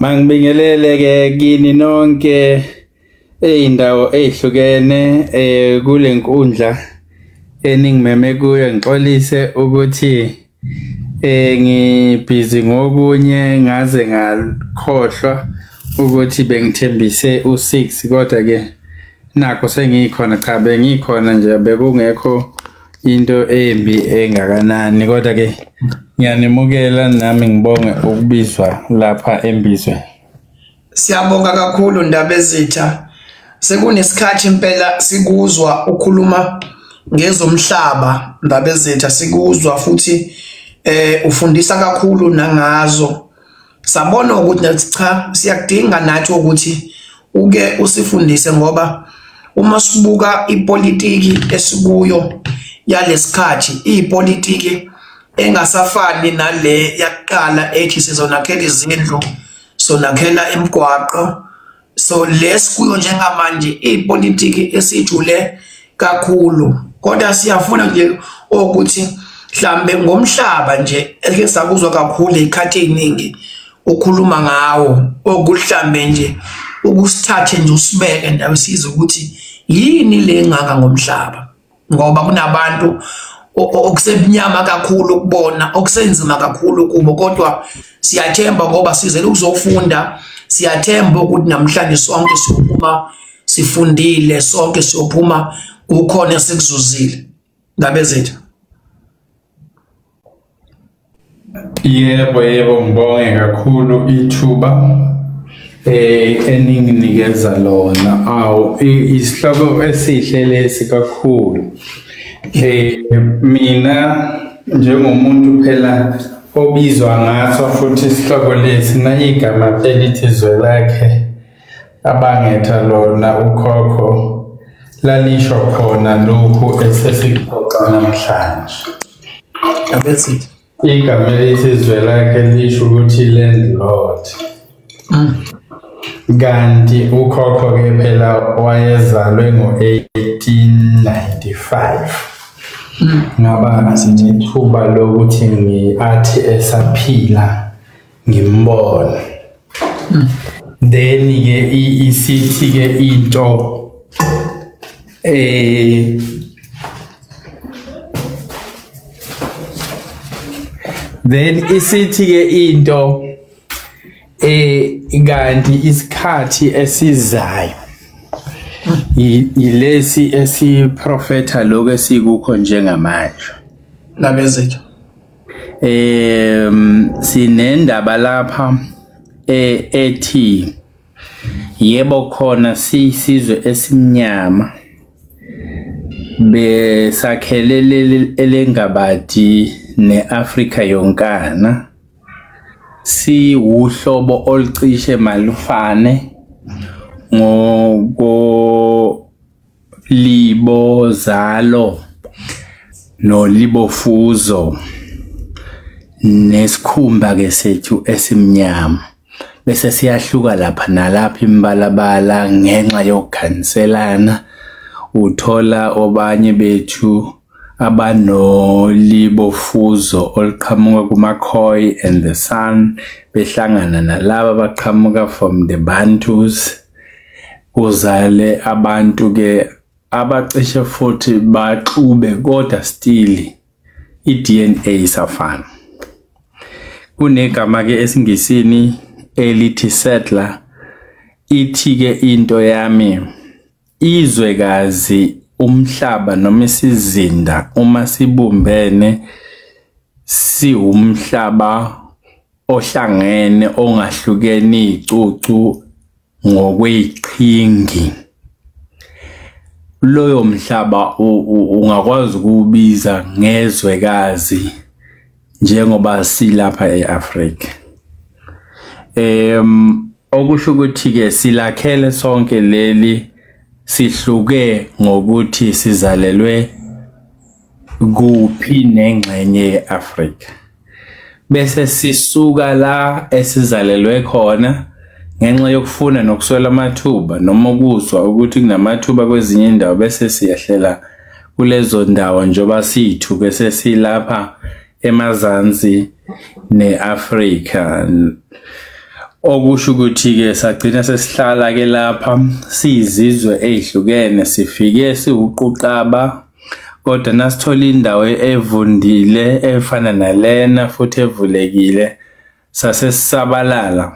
Mangibingelele ke kini nonke eindawo ezihlukene kule nkundla eningimeme kuyo ngixolise ukuthi ngibhizi ngokunye ngaze ngakhohlwa ukuthi bengithembise u6 kodwa ke nakho sengikhona cha bengikhona nje bekungekho into embi engakanani kodwa ke ngiyanimukela nami ngibonge ukubizwa lapha embizweni. Siyabonga kakhulu Ndaba Ezitha. Sekunesikhathi impela sikuzwa ukhuluma ngezomhlaba Ndaba Ezitha, sikuzwa futhi ufundisa kakhulu nangazo. Sabona ukuthi cha siyakudinga nathi ukuthi uke usifundise ngoba uma sibuka ipolitiki esikuyo yalesikhathi ipolitiki engasafani nale yaqala ethi sizonakhela izindlu sonakhela imigwaqo so lesikuyo njengamanje ipolitiki esijule kakhulu kodwa siyafuna nje ukuthi mhlambe ngomhlaba nje eke sakuzwa kakhulu ikhathi eziningi ukhuluma ngawo okuhlambe nje ukusithathe nje usibeke ndawo siza ukuthi yini le ngaka ngomhlaba ngoba kunabantu okusebunyama kakhulu ukubona okusenzima kakhulu kubo kodwa siyathemba ngoba sizele ukuzofunda siyathemba ukuthi namhlanje sonke siyophuma sifundile sonke siyophuma kukhona esikuzuzile. Ndaba Ezitha. Yebo ngibonge kakhulu ithuba eninginikeza lona isihloko esihle lesi kakhulu. Mina njengomuntu phela obizwa ngaso futhi isihloko lesi na igama elithi Zwelakhe abangetha lona ukhokho lalisho khona lokhu esesixoxa namhlanje. Ndaba Ezitha. Igama elithi Zwelakhe lisho ukuthi landlord. Kanti ukhokho ke phela wayezalwe ngo-1895. Ngaba sinethuba lokuthi ngiathi esaphila ngimbona. Then ke isithi ke into then isithi ke into kanti isikhathi esizayo yilesi esiprofetha lokho esikukho njengamanje. Ndaba Ezitha. Sinendaba lapha ethi yebo khona sisizwe esimnyama besakhelele elengabadi neAfrika yonkana si uhlobo olucishe malufane ngoko libo zalo no libo fuzo nesikhumba ke sethu esimnyama bese siyahluka lapha nalapha imbalabala ngenxa yokukhanselana uthola obanye bethu abanolibo fuzo oluqhamuka kumaKhoi and the San behlangana nalabo abaqhamuka from the Bantus uzale abantu ke abacishe futhi baxube kodwa still iDNA isafana. Kunegama ke esingisini elithi settler ithi ke into yami izwekazi umhlaba noma isizinda uma sibumbene siwumhlaba ohlangene ongahlukene icucu ngokweyiqhingi. Loyo mhlaba ungakwazi ukubiza ngezwekazi njengoba silapha eAfrika. Okusho ukuthi ke silakhele sonke leli sihluke ngokuthi sizalelwe kuphi nengxenye yeAfrika bese sisuka la esizalelwe khona ngenxa yokufuna nokuswela amathuba noma ukuzwa ukuthi kunamathuba kwezinye indawo bese siyahlela kulezo ndawo njoba sithu bese silapha emazansi neAfrika okusho ukuthi ke sagcina sesihlala ke lapha siyizizwe ezihlukene sifike siwuquqaba kodwa nasithola indawo evundile efana nalena futhi evulekile sasesisabalala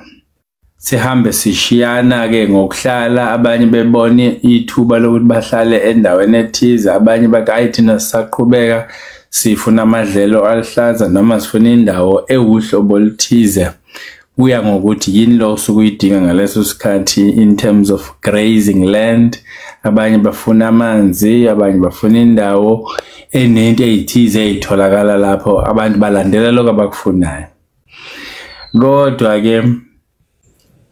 sihambe sishiyana ke ngokuhlala abanye bebone ithuba lokuthi bahlale endaweni ethize abanye bakayi thina sisaqhubeka sifuna amadlelo alihlaza noma sifuna indawo ewuhlobo oluthize kuya ngokuthi yini lo sukuyidinga ngaleso sikhathi in terms of grazing land abanye bafuna amanzi abanye bafuna indawo enento ezithize ezitholakala lapho abantu balandela lokho abakufunayo kodwa ke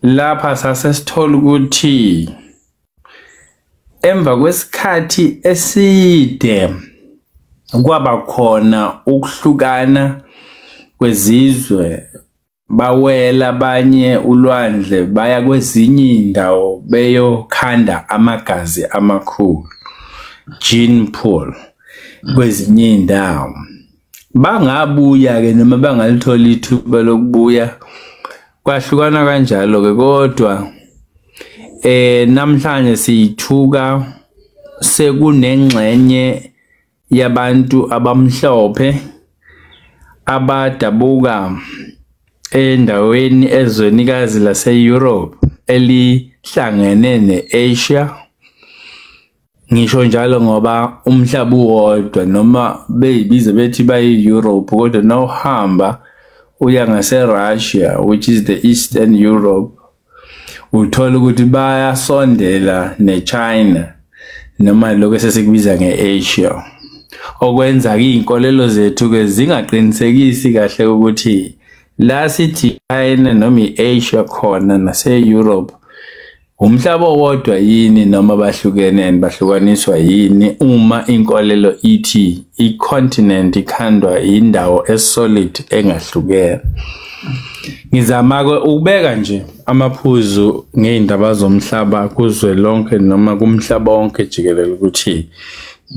lapha sasesithola ukuthi emva kwesikhathi eside kwaba khona ukuhlukana kwezizwe bawela abanye ulwandle baya kwezinye indawo beyokhanda amagazi amakhulu gene pool kwezinye indawo bangabuya ke noma bangalithola ithuba lokubuya kwahlukana kanjalo ke kodwa namhlanje siyithuka sekunengxenye yabantu abamhlophe abadabuka endaweni ezwenikazi lase-Europe elihlangene ne-Asia ngisho njalo ngoba umhlaba uwodwa noma beyibize bethi bayi-Europe kodwa nawuhamba uya ngase-Russia which is the Eastern Europe uthola ukuthi bayasondela ne-China noma lokho esesikubiza nge-Asia okwenza iy'nkolelo zethu ke zingaqinisekisi kahle ukuthi la sithi China noma i-Asia khona nase-Europe umhlaba owodwa yini noma bahlukaniswa yini uma inkolelo ithi i-continent ikhandwa indawo esolid engahlukene. Ngizama ukubeka nje amaphuzu ngeindaba zomhlaba kuzwe lonke noma kumhlaba wonke jikelele ukuthi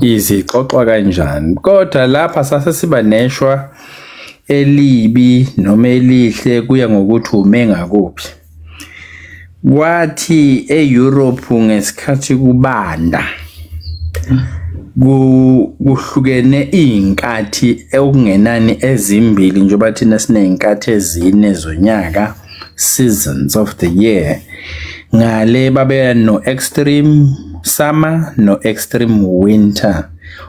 izixoxwa kanjani kodwa lapha sasesiba neshwa elibi noma elihle kuya ngokuthi ume ngakuphi. Kwathi e-Europe ngesikhathi kubanda kuhlukene inkathi okungenani ezimbili njengoba thina sineyinkathi ezine zonyaka seasons of the year ngale babe no extreme summer no extreme winter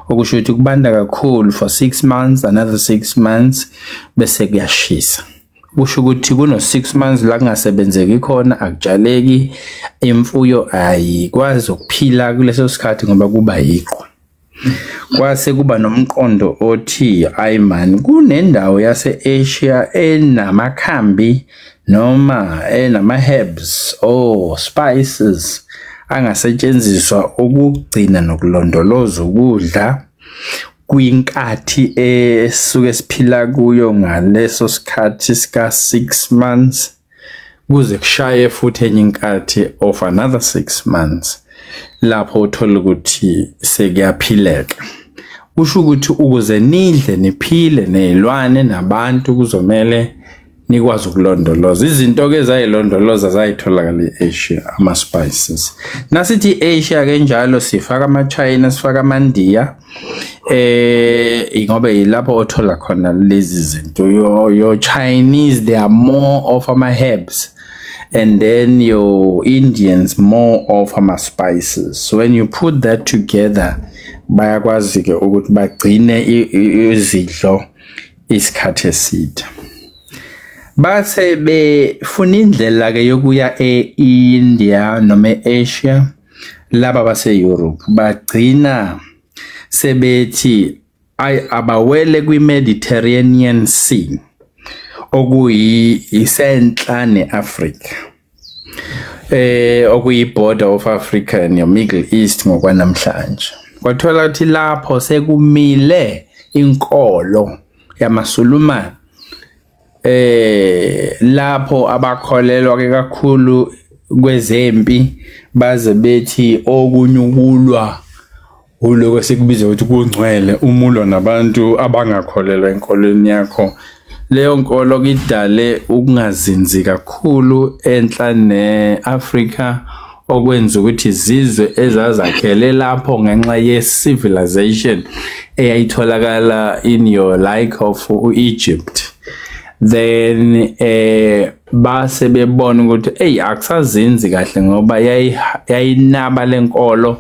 okusho ukuthi kubanda kakhulu for 6 months another 6 months bese kuyashisa kusho ukuthi kuno 6 months la kungasebenzeki khona akutshaleki imfuyo ayikwazi ukuphila kuleso sikhathi ngoba kuba yiqhwa kwase kuba nomqondo othi ayimani kunendawo yase-Asia enamakhambi noma enama-herbs spices angasetshenziswa ukugcina nokulondoloza ukudla kwinkathi esuke siphila kuyo ngaleso sikhathi sika 6 months kuze kushaye futhi enye inkathi of another 6 months lapho uthola ukuthi sekuyaphileka kusho ukuthi ukuze nidle niphile nezilwane nabantu kuzomela nikwazi ukulondoloza izinto ke zayilondoloza zayitholakala e-Asia ama spices nasithi Asia ke njalo sifaka ama-China sifaka ama-India ngoba yilapho othola khona lezi zinto your Chinese they are more of ama-herbs and then your Indians more of ama-spices so when you put that together bayakwazi ke ukuthi bagcine izidlo isikhathi eside base befuna indlela ke yokuya e-India noma e-Asia laba base-Europe bagcina sebethi abawele kwi-Mediterranean Sea okuyisenhla ne-Africa okuyi-border of Africa ne-Middle East ngokwanamhlanje kwathola ukuthi lapho sekumile inkolo yamaSulumane lapho abakholelwa ke kakhulu kwezempi baze bethi okunyukulwa uloko sekubiza ukuthi kungcwele umulo nabantu abangakholelwa enkolweni yakho leyo nkolo kidale ukungazinzi kakhulu enhla neAfrika okwenza ukuthi izizwe ezazakhele lapho ngenxa ye-civilization eyayitholakala in your like of Egypt. Then base bebona ukuthi hey akusazinzi kahle ngoba yayinaba lenkolo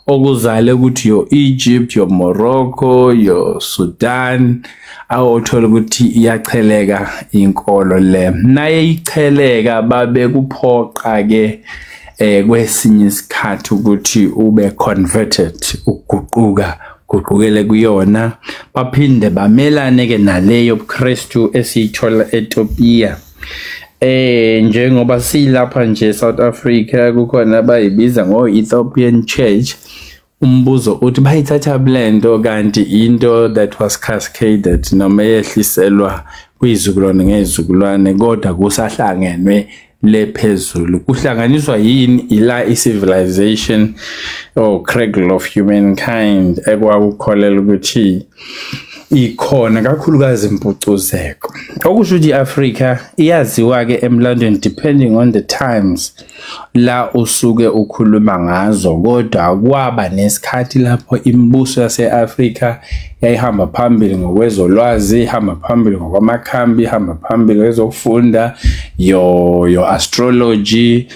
okuzale ukuthi yo Egypt, yo Morocco, yo Sudan awuthola ukuthi iyacheleka inkolo le naye icheleka babe kuphoqa ke kwesinye isikhathi ukuthi ube converted uguqukele kuyona baphinde bamelane ke naleyo ubuKristu esiyithola eEthiopia. Njengoba silapha nje South Africa kukhona abayibiza ngo-Ethiopian Church, umbuzo uthi bayithatha blendo kanti into that was cascaded noma yehliselwa kwizizukulwane ngezizukulwane kodwa kusahlangenwe lephezulu kuhlanganiswa yini ila i-civilization or cradle of humankind ekwakukholela ukuthi ikhona kakhulukazi impucuzeko okusho ukuthi iAfrika iyaziwa ke emlandweni depending on the times la usuke ukhuluma ngazo kodwa kwaba nesikhathi lapho imibuso yaseAfrika yayihamba phambili ngokwezolwazi, ihamba phambili ngokwamakhambi, ihamba phambili kwezokufunda, your astrology,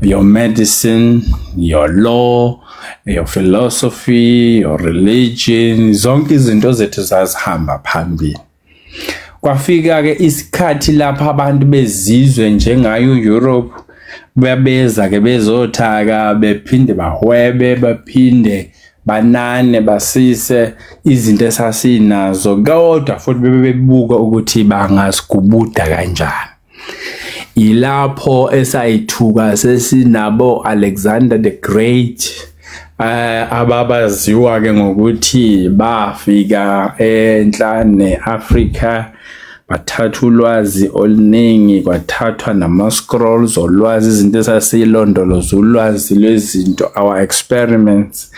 your medicine, your law, your philosophy, your religion, zonke izinto zethu zazihamba phambili. Kwafika ke isikhathi lapha abantu bezizwe njengayo Europe babeza ke bezothaka bephinde bahwebe baphinde banane basise izinto esasinazo kodwa futhi bebebuka ukuthi bangasigubuda kanjani. Ilapho esayithuka sesinabo Alexander the Great ababaziwa ke ngokuthi bafika enhla neAfrika bathatha ulwazi oluningi kwathathwa nama-scrolls olwazi izinto esasiyilondoloza ulwazi lwezinto our experiments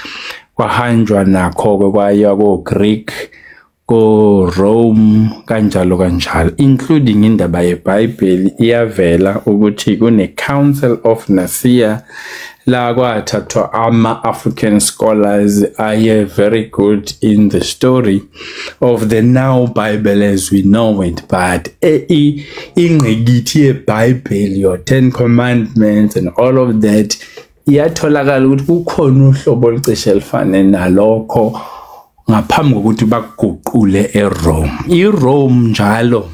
kwahanjwa nakho kwaya ko-Greek ko-Rome kanjalo including indaba yeBhayibheli iyavela ukuthi kune-Council of Nicaea la kwathathwa ama-African scholars aye very good in the story of the now Bible as we know it, but ingqikithi yeBhayibheli, your 10 commandments and all of that iyatholakala ukuthi kukhona uhlobo olucishe elifane nalokho ngaphambi kokuthi bakuguqule eRome. iRome njalo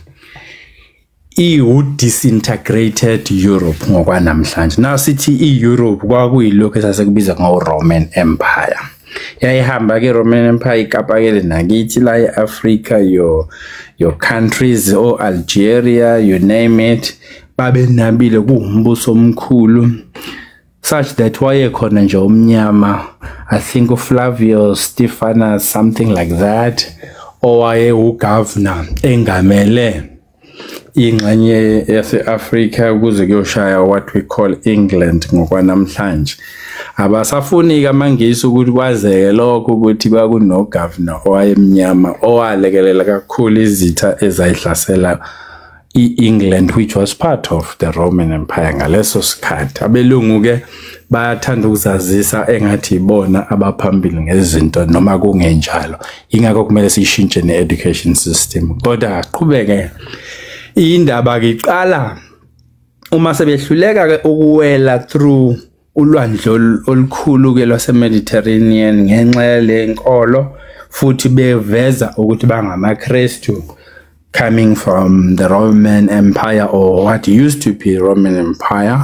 disintegrated Europe ngokwanamhlanje. Now sithi iEurope kwakuyilokho esasekubiza ngo-Roman Empire. Yayihamba ke Roman Empire ikapakele nakithi la eAfrika your countries Algeria, you name it, babe nabile kuwumbuso omkhulu such that wayekhona nje omnyama, I think uFlavius Stephanus, something like that, owaye ugovernor engamele ingxenye yase-Afrika ukuze kuyoshaya what we call England ngokwanamhlanje. Abasafuni amangisi ukuthi kwazeke lokho ukuthi kwakunogovernor owayemnyama owalekelela kakhulu izitha ezayihlasela England, which was part of the Roman Empire ngaleso sikhathi. Abelungu ke bayathanda ukuzazisa engathi ibona abaphambili ngezinto noma kungenjalo. Ingakho kumele sishintshe ne-education system. Kodwa aqhubeke indaba ke iqala uma sebehluleka ke ukuwela through ulwandle olukhulu ke lwase-Mediterranean ngenxa yalenkolo futhi beveza ukuthi bangamaKristu coming from the Roman Empire or what used to be Roman Empire.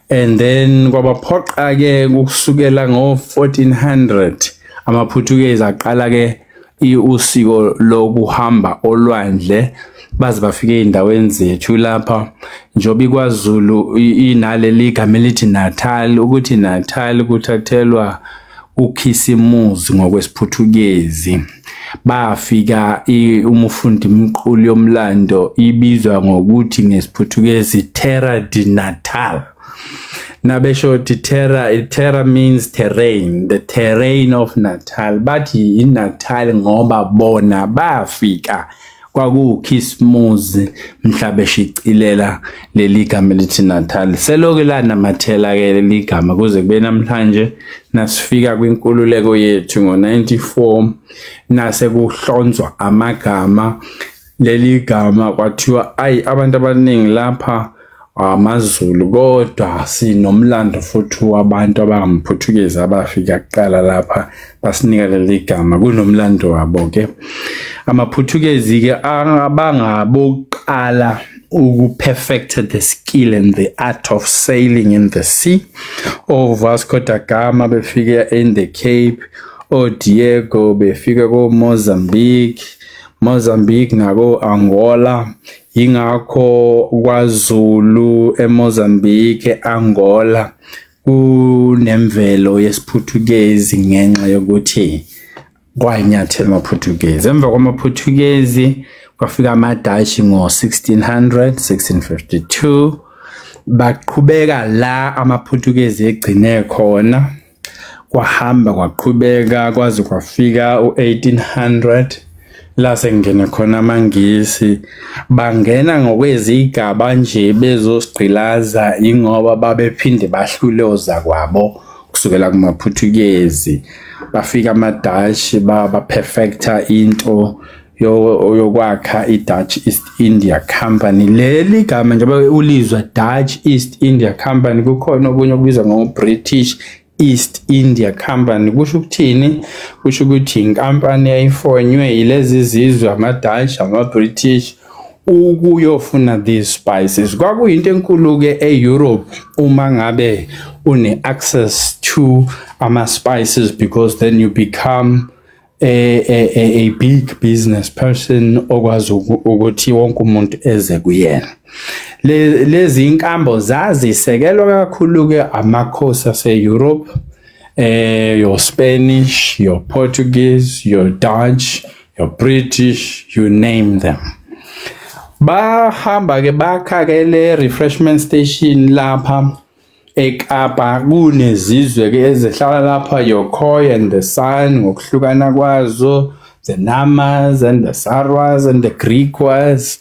And then kwabaphoqa ke kusukela ngo-1400 amaPortuguese aqala ke usiko lokuhamba olwandle baze bafike eindaweni zethu lapha njoba iKwaZulu inaleli igama elithi Natal, ukuthi Natal kuthathelwa uKhisimusi ngokwesiPortuguese. Bafika umufundi imqulu yomlando ibizwa ngokuthi ngesiPortuguese Terra de Natal. Nabesho terra means terrain, the terrain of Natal, but in Natal ngoba bona bafika kwakukhisimuzi mhla beshicilela leli gama lithi Natal. Seloke lanamathela ke leli gama kuze kube namhlanje nasifika kwinkululeko yethu ngo94 nase kuhlonzwa amagama. Leli gama kwathiwa abantu abaningi lapha amaZulu kodwa sinomlando futhi wabantu abangamPortuguese abafika kuqala lapha basinika leli gama kunomlando wabo ke. AmaPortuguese ke abangaboqala perfected the skill and the art of sailing in the sea. Vasco da Gama befika in the Cape, Diego befika ko Mozambique nako Angola, ingakho kwaZulu eMozambique Angola kunemvelo yesiPortuguese ngenxa yokuthi kwanyathela amaPortuguese. Emva kwamaPortuguese kwafika amaDutch ngo1600 1652 baqhubeka la amaPortuguese egcine khona kwahamba kwaqhubeka kwaze kwafika u1800 la sengene khona amangisi bangena ngokwezigaba nje bezosiqilaza ingoba babephinde bahluloza kwabo kusukela kumaPortuguese bafika amaDutch baba perfecta into yokwakha iDutch East India Company. Leli gama njengoba ulizwa Dutch East India Company kukhona okunye okubizwa ngoBritish East India Company. Kusho ukuthini? Kusho ukuthi inkampani yayifonywe yilezi zizwe amaDutch amaBritish ukuyofuna these spices. Kwakuyinto enkulu ke eEurope uma ngabe une access to ama spices because then you become a big business person okwazi ukuthi wonke umuntu eze kuyena. Lezi inkambo zazisekelwa kakhulu ke amakhosi ase-Europe, your Spanish, your Portuguese, your Dutch, your British, you name them. Bahamba ke bakha ke le refreshment station lapha eKapa kunezizwe ke ezihlala lapha Yokoi and the San ngokuhlukana kwazo, the Namas and the Sarwas and the Griquas.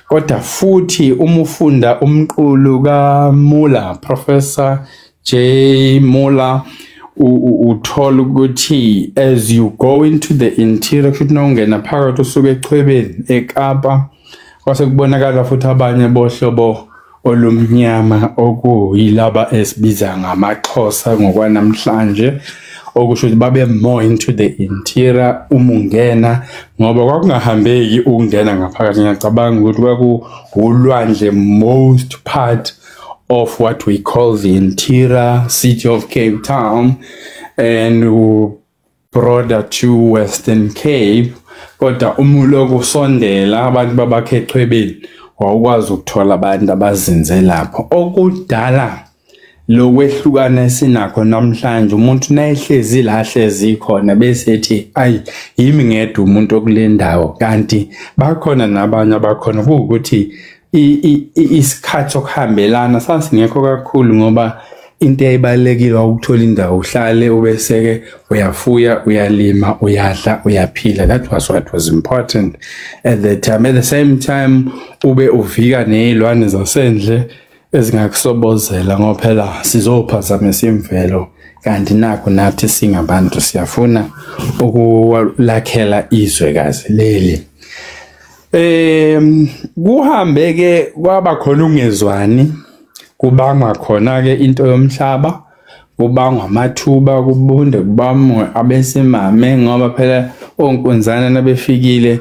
Kodwa futhi umufunda umqulu kaMuller, Professor J. Muller, uthola ukuthi as you go into the interior futhi nongena phakathi usuke eChwebeni eKapa kwase kubonakala futhi abanye bohlobo olumnyama okuyilaba esibiza ngamaXhosa ngokwanamhlanje okusho ukuthi babe more into the interior umungena ngoba kwakungahambeki ukungena ngaphakathi. Ngiyacabanga ukuthi kwakuulwandle most part of what we call the interior city of Cape Town and broader to Western Cape. Kodwa umulo kusondela abantu babakhe eChwebeni wawukwazi ukuthola abantu abazinze lapho okudala lokwehlukana esinakho namhlanje. Umuntu nayihlezi la hlezi khona bese ethi yimi ngedwa umuntu okulendawo, kanti bakhona nabanye abakhona ukuthi isikhathi sokuhambelana sasingekho kakhulu ngoba into eyibalekile ukuthola indawo uhlale ubeseke uyafuya uyalima uyadla uyaphila. That was what was important at the time. At the same time ube uvika nezilwane zasendle ezingakusobozela ngoba phela sizophazamisa imvelo, kanti nakho nathi singabantu siyafuna ukulakhela izwekazi leli. Kuhambe ke kwaba khona ungezwani, kubangwa khona ke into yomhlaba, kubangwa amathuba kubunde kubamwe abesimame ngoba phela onkunzana nabefikile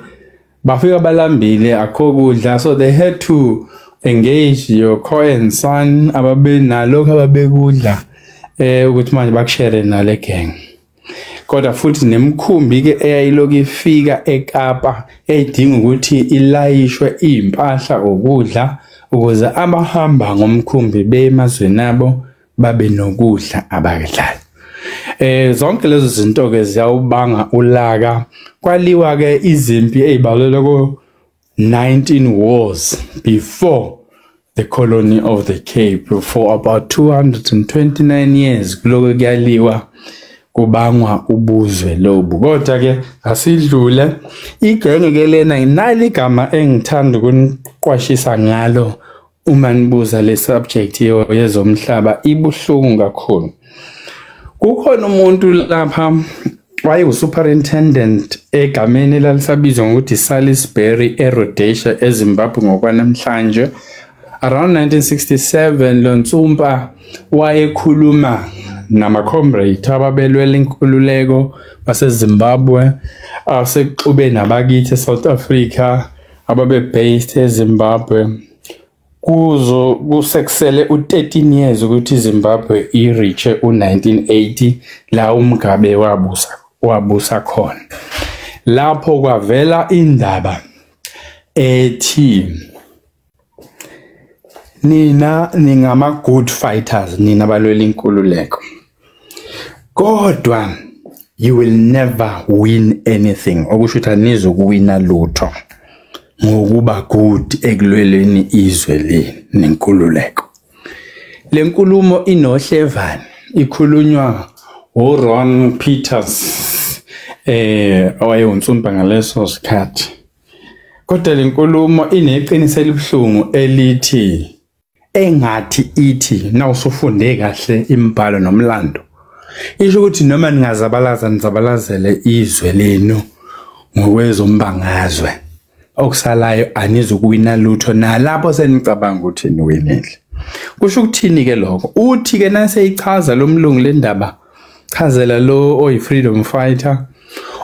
bafika balambile akho kudla, so they had to engage Yokoi and San ababenalokho ababekudla ukuthi manje bakushare nale gang. Kodwa futhi nemkhumbi ke eyayiloku ifika eKapa edinga ukuthi ilayishwe impahla okudla ukuze abahamba ngomkhumbi bemazweni abo babe nokudla abakudlayo. Zonke lezo zinto ke ziyawubanga ulaka. Kwaliwa ke izimpi ezibalelwe ko 19 wars before the colony of the Cape for about 229 years. Kuloku kuyaliwa kubangwa ubuzwe lobu. Kodwa ke asidlule igenge ke lena inali igama engithanda ukuniqwashisa ngalo uma nibuza le subject yezomhlaba ibuhlungu kakhulu. Kukhona umuntu lapha superintendent egameni lalisabizwa ngokuthi Salisbury eRhodesia eZimbabwe ngokwanamhlanje. Around 1967 lo Ntsumpa wayekhuluma nama-comrade ababelwela inkululeko baseZimbabwe asexube nabakithi eSouth Africa ababe-based eZimbabwe. Kusekusele u-13 years ukuthi iZimbabwe iriche u-1980 la uMgabe wabusa khona. Lapho kwavela indaba ethi nina ningama-good fighters, nina balwela inkululeko, kodwa you will never win anything. Okusho ukuthi anizukuwina lutho ngokuba good ekulweleni izwe leni nenkululeko. Le nkulumo inohlevani ikhulunywa uRon Peters owayenguNtsumpa ngaleso sikhathi. Kodwa le nkulumo ineqiniso elibuhlungu elithi engathi ithi nawusufunde kahle imibhalo nomlando isho ukuthi noma nizabalazele izwe lenu ngokwezombangazwe okusalayo anizukuwina lutho nalapho senicabanga ukuthi niwinile. Kusho ukuthini ke lokho? Uthi ke naseyichaza lo mlungu le ndaba chazela lo oyi-freedom fighter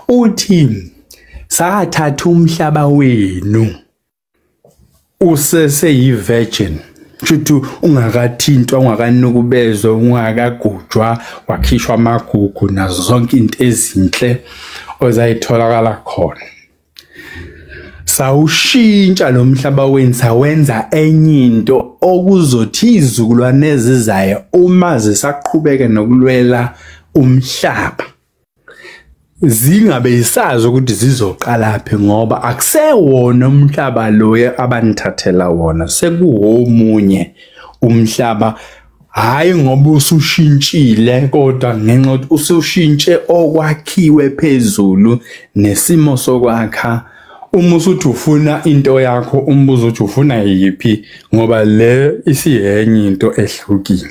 uthi sathatha umhlaba wenu useseyi-virgin, kusho ungakathintwa, ungakanukubezwa, ungakagujwa, wakhishwa amagugu nazo zonke into ezinhle ozayitholakala khona. Sawushintsha lo mhlaba wenu sawenza enye into okuzothi izizukulwane ezizayo uma zisaqhubeka nokulwela umhlaba zingabe isazi ukuthi zizoqalaphi, ngoba akusewona umhlaba lo abanithathela wona, sekuwomunye umhlaba. Hayi ngoba usushintshile, kodwa ngenxa yokuthi usushintshe okwakhiwe phezulu nesimo sokwakha. Uma usuthi ufuna into yakho, umbuzo uthi ufuna yiphi, ngoba le isiyenye into ehlukile.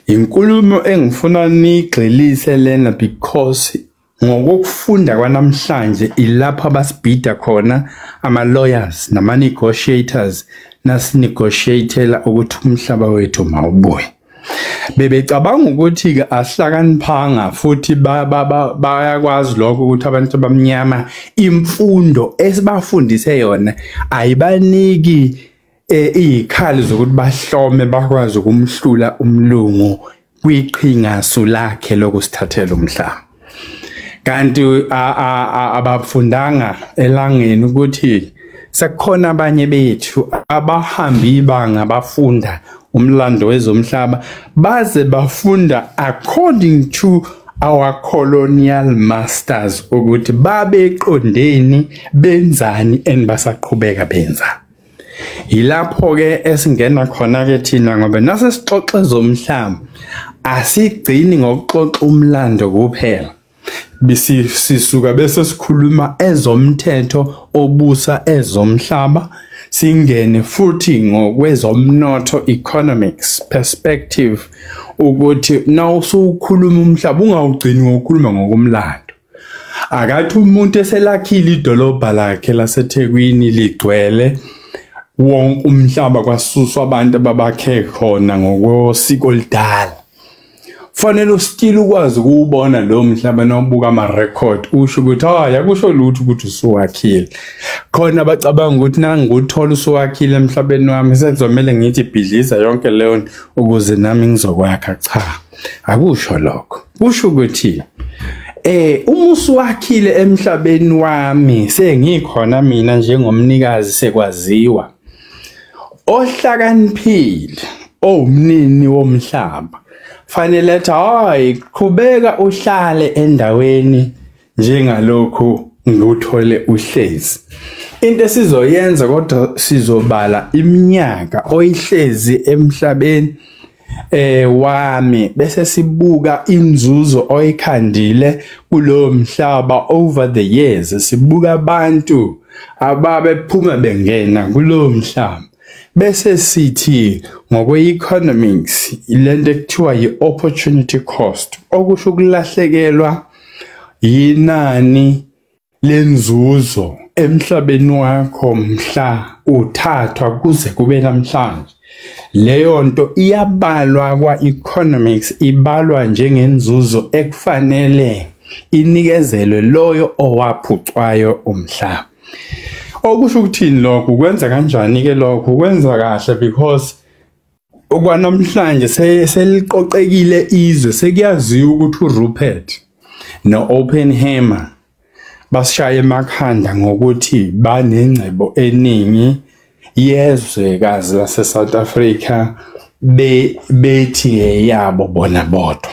Inkulumo engifuna nigxilise lena because ngokufunda kwanamhlanje ilapha basibhida khona ama-lawyers nama-negotiators nasinegotiatela ukuthi umhlaba wethu mawubuye. Bebecabanga ukuthi ke asihlakaniphanga futhi bayakwazi lokho ukuthi abantu abamnyama imfundo esibafundise yona ayibaniki izikhali zokuthi bahlome bakwazi ukumhlula umlungu kwiqhingasu lakhe lokusithathela umhlaba. Kanti abafundanga elangeni ukuthi sekukhona abanye bethu abahamba ibanga bafunda umlando wezomhlaba baze bafunda according to our colonial masters ukuthi babeqondeni benzani basaqhubeka benza. Yilapho ke esingena khona ke thina ngoba nasesixoxe zomhlaba asigcini ngokuxoxa umlando kuphela, sisuka bese sikhuluma ezomthetho obusa ezomhlaba, singene futhi ngokwezomnotho economics perspective ukuthi nawusukhuluma umhlaba ungawugcini ngokukhuluma ngokumlando. Akathi umuntu eselakhile idolobha lakhe laseThekwini ligcwele wonke umhlaba kwasuswa abantu ababakhe khona ngokosiko lidala. Fanele ustill ukwazi ukubona lo mhlaba nawubuka ama-record usho ukuthi akusho lutho ukuthi usuwakhile. Khona bacabanga ukuthi nanguthola usuwakhile emhlabeni wami sekuzomela ngithi ibhidliza yonke leyo ukuze nami ngizokwakha. Cha, akusho lokho. Kusho ukuthi uma usuwakhile emhlabeni wami sengikhona mina njengomnikazi sekwaziwa, ohlakaniphile owumnini womhlaba fanele ethi qhubeka uhlale endaweni njengalokho nguthole uhlezi. Into esizoyenza kodwa sizobala iminyaka oyihlezi emhlabeni wami bese sibuka inzuzo oyikhandile kulo mhlaba over the years. Sibuka abantu ababephuma bengena kulo mhlaba bese sithi ngokwe-economics ilento ekuthiwa yi-opportunity cost, okusho ukulahlekelwa yinani lenzuzo emhlabeni wakho mhla uthathwa kuze kube namhlanje. Leyo nto iyabalwa kwa-economics, ibalwa njengenzuzo ekufanele inikezelwe loyo owaphucwayo umhlaba. Okusho ukuthini lokho? Kwenza kanjani-ke lokho? Kwenza kahle because okwanamhlanje seliqoqekile izwe, sekuyaziwa ukuthi uRupert no-Oppenheimer basishaya emakhanda ngokuthi banengcebo eningi yezwekazi lase-South Africa bethi yabo bona bodwa.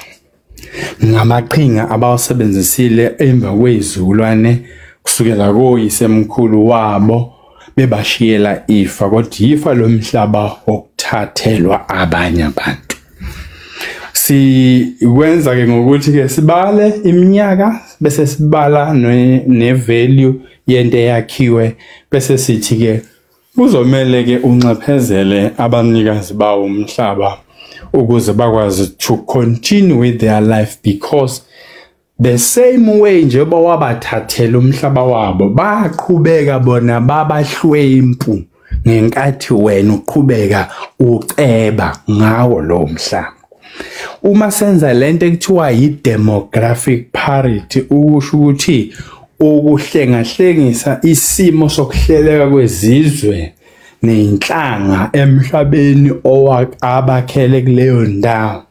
Ngamaqhinga abawasebenzisile emva kwezulwane kusukela koyisemkhulu wabo bebashiyela ifa, kodwa ifa lomhlaba okuthathelwa abanye abantu. Sikwenza ke ngokuthi ke sibale iminyaka bese sibala ne-value yento eyakhiwe bese sithi ke kuzomele ke unxephezele abanikazi bawo umhlaba ukuze bakwazi to continue with their life, because the same way njengoba wabathathela umhlaba wabo baqhubeka bona babahlwempu ngenkathi wena uqhubeka uceba ngawo lo mhlaba. Uma senza lento ekuthiwa yi-demographic parity, ukusho ukuthi ukuhlengahlengisa isimo sokuhleleka kwezizwe nenhlanga emhlabeni abakhele kuleyo ndawo,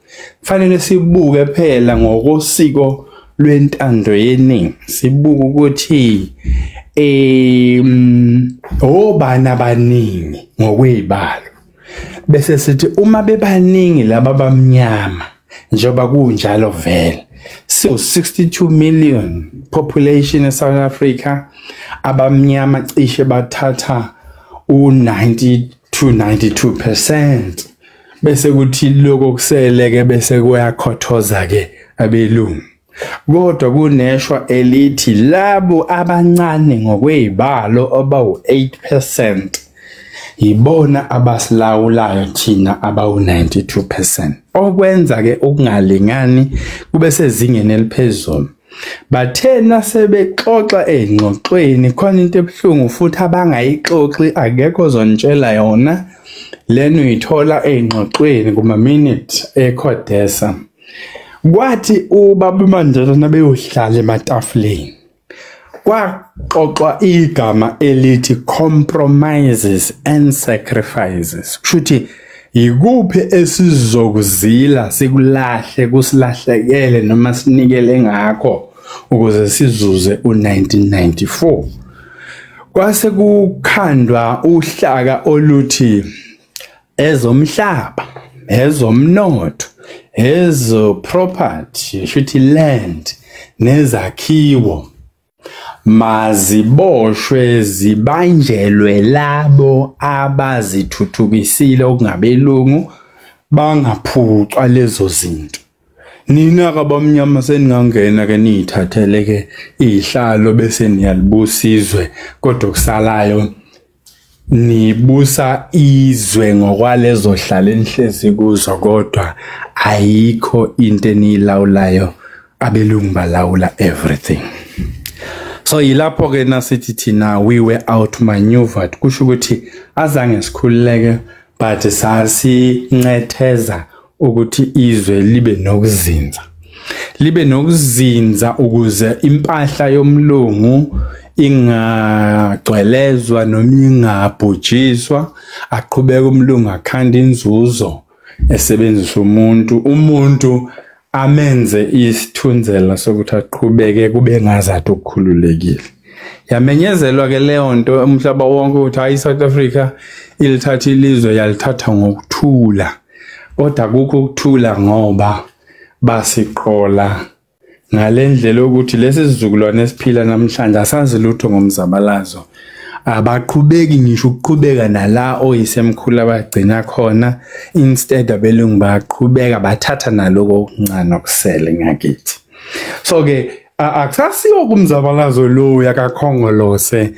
fanele sibuke phela ngokosiko lwentando yeningi. Sibuke ukuthi obani abaningi ngokwezibalo, bese sithi uma bebaningi laba bamnyama njengoba kunjalo vele, so 62 million population in South Africa, abamnyama cishe bathatha u-90 to 92%. Bese kuthi lokho kuseleke bese kuyakhothoza ke abelungu. Kodwa kuneshwa elithi labo abancane ngokwezibalo abawu-8% yibona abasilawulayo thina abawu-92%. Okwenza ke ukungalingani kube sezingeni eliphezulu. Bathena sebexoxa engxoxweni khona into ebuhlungu futhi abangayixoxi, akekho ozonitshela yona. Lena uyithola engxoxweni kuma minute eCodesa. Kwathi ubaba uMandela nabeyohlala ematafuleni kwaqoqwa igama elithi compromises and sacrifices. Kushuthi yikuphi esizokuzila sikulahle kusilahlekele noma sinikele ngakho ukuze sizuze u1994. Kwase kukhandwa uhlaka oluthi ezomhlaba, ezomnotho, ezoproperty, shuthi land nezakhiwo maziboshwe zibanjelwe labo abazithuthukisile okungabelungu bangaphucwa lezo zinto. Nina kabamnyama seningangena ke niyithathele ke ihlalo bese niyalibusa izwe, kodwa kusalayo nibusa izwe ngokwalezo hlala enihlezi kuzo, kodwa ayikho into enilawulayo, abelungu balawula everything. So yilapho ke nasithi thina we were outmaneuvered, kusho ukuthi azange sikhululeke but sasincetheza ukuthi izwe libe nokuzinza ukuze impahla yomlungu ingagcwelezwa noma ingabhujiswa, aqhubeka umlungu akhanda inzuzo esebenzisa umuntu amenze isithunzela sokuthi aqhubeke kube ngazathi ukukhululekile. Yamenyezelwa ke leyo nto umhlaba wonke ukuthi hayi South Africa ilithatha ilizwe yalithatha ngokuthula, kodwa kukho ukuthula ngoba basiqola ngalendlela ukuthi lesi sizukulwane esiphila namhlanje asazi lutho ngomzabalazo, abaqhubeki ngisho ukuqhubeka nala oyisemkhulu abagcina khona, instead abelungu baqhubeka bathatha naloko okuncane okusele ngakithi. So ke akusasiyo kumzabalazo lo yakakhongolose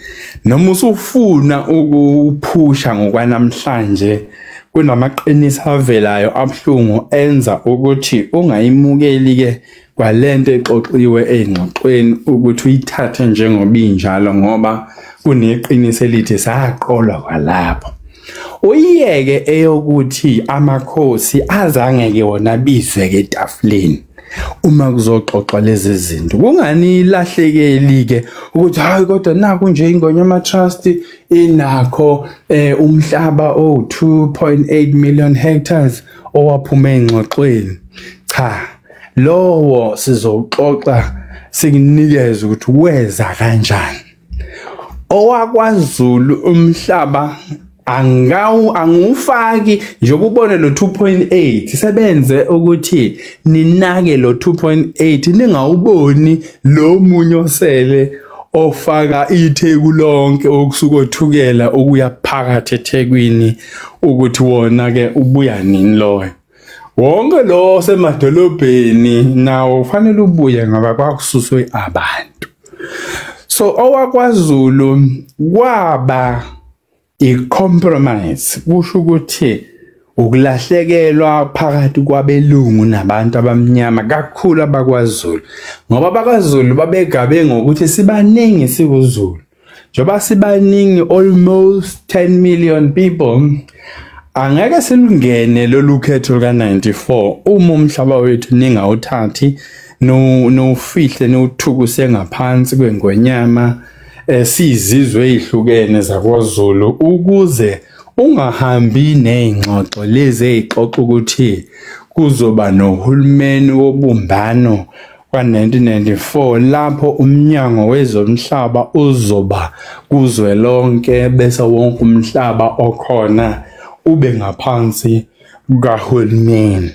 noma usufuna ukuphusha ngokwanamhlanje kunamaqiniso avelayo abhlungu enza ukuthi ungayimukeli ke kwalento exoxiwe engxoxweni ukuthi uyithathe njengoba injalo ngoba kuneqiniso elithi saqolwa kwalapho. Uyiyeke eyokuthi amakhosi azange wona bizwe ke etafuleni uma kuzoxoxwa lezi zinto. Kungani ilahlekeli ke ukuthi hayi kodwa naku nje iNgonyama Trust inakho umhlaba o2.8 million hectares owaphuma engxoxweni. Cha, lowo sizoxoxa sikunikeza ukuthi weza kanjani. OwaKwaZulu umhlaba angufaki njengoba ubone lo 2.8 sebenze ukuthi ninake lo 2.8 ningawuboni lo munye osele ofaka iTheku lonke okusuka othukela ukuya phakathi eThekwini ukuthi wona ke ubuya nini loyo. Wonke lo semadolobheni nawo ufanele ubuye ngoba kwakususwe abantu. So OwaKwaZulu kwaba i-compromise kusho ukuthi ukulahlekelwa phakathi kwabelungu nabantu abamnyama kakhulu abaKwaZulu ngoba abaKwaZulu babegabe ngokuthi sibaningi sikuZulu njoba sibaningi almost 10 million people angeke silungene lolu khetho ka94 uma umhlaba wethu ningawuthathi nofihle nothukuse ngaphansi kweNgonyama sizizwe ezihlukene zaKwaZulu ukuze ungahambi nezingxoxo lezi ezixoxa ukuthi kuzoba nohulumeni wobumbano kwa1994 lapho umnyango wezomhlaba uzoba kuzwelonke bese wonke umhlaba okhona ube ngaphansi kahulumeni.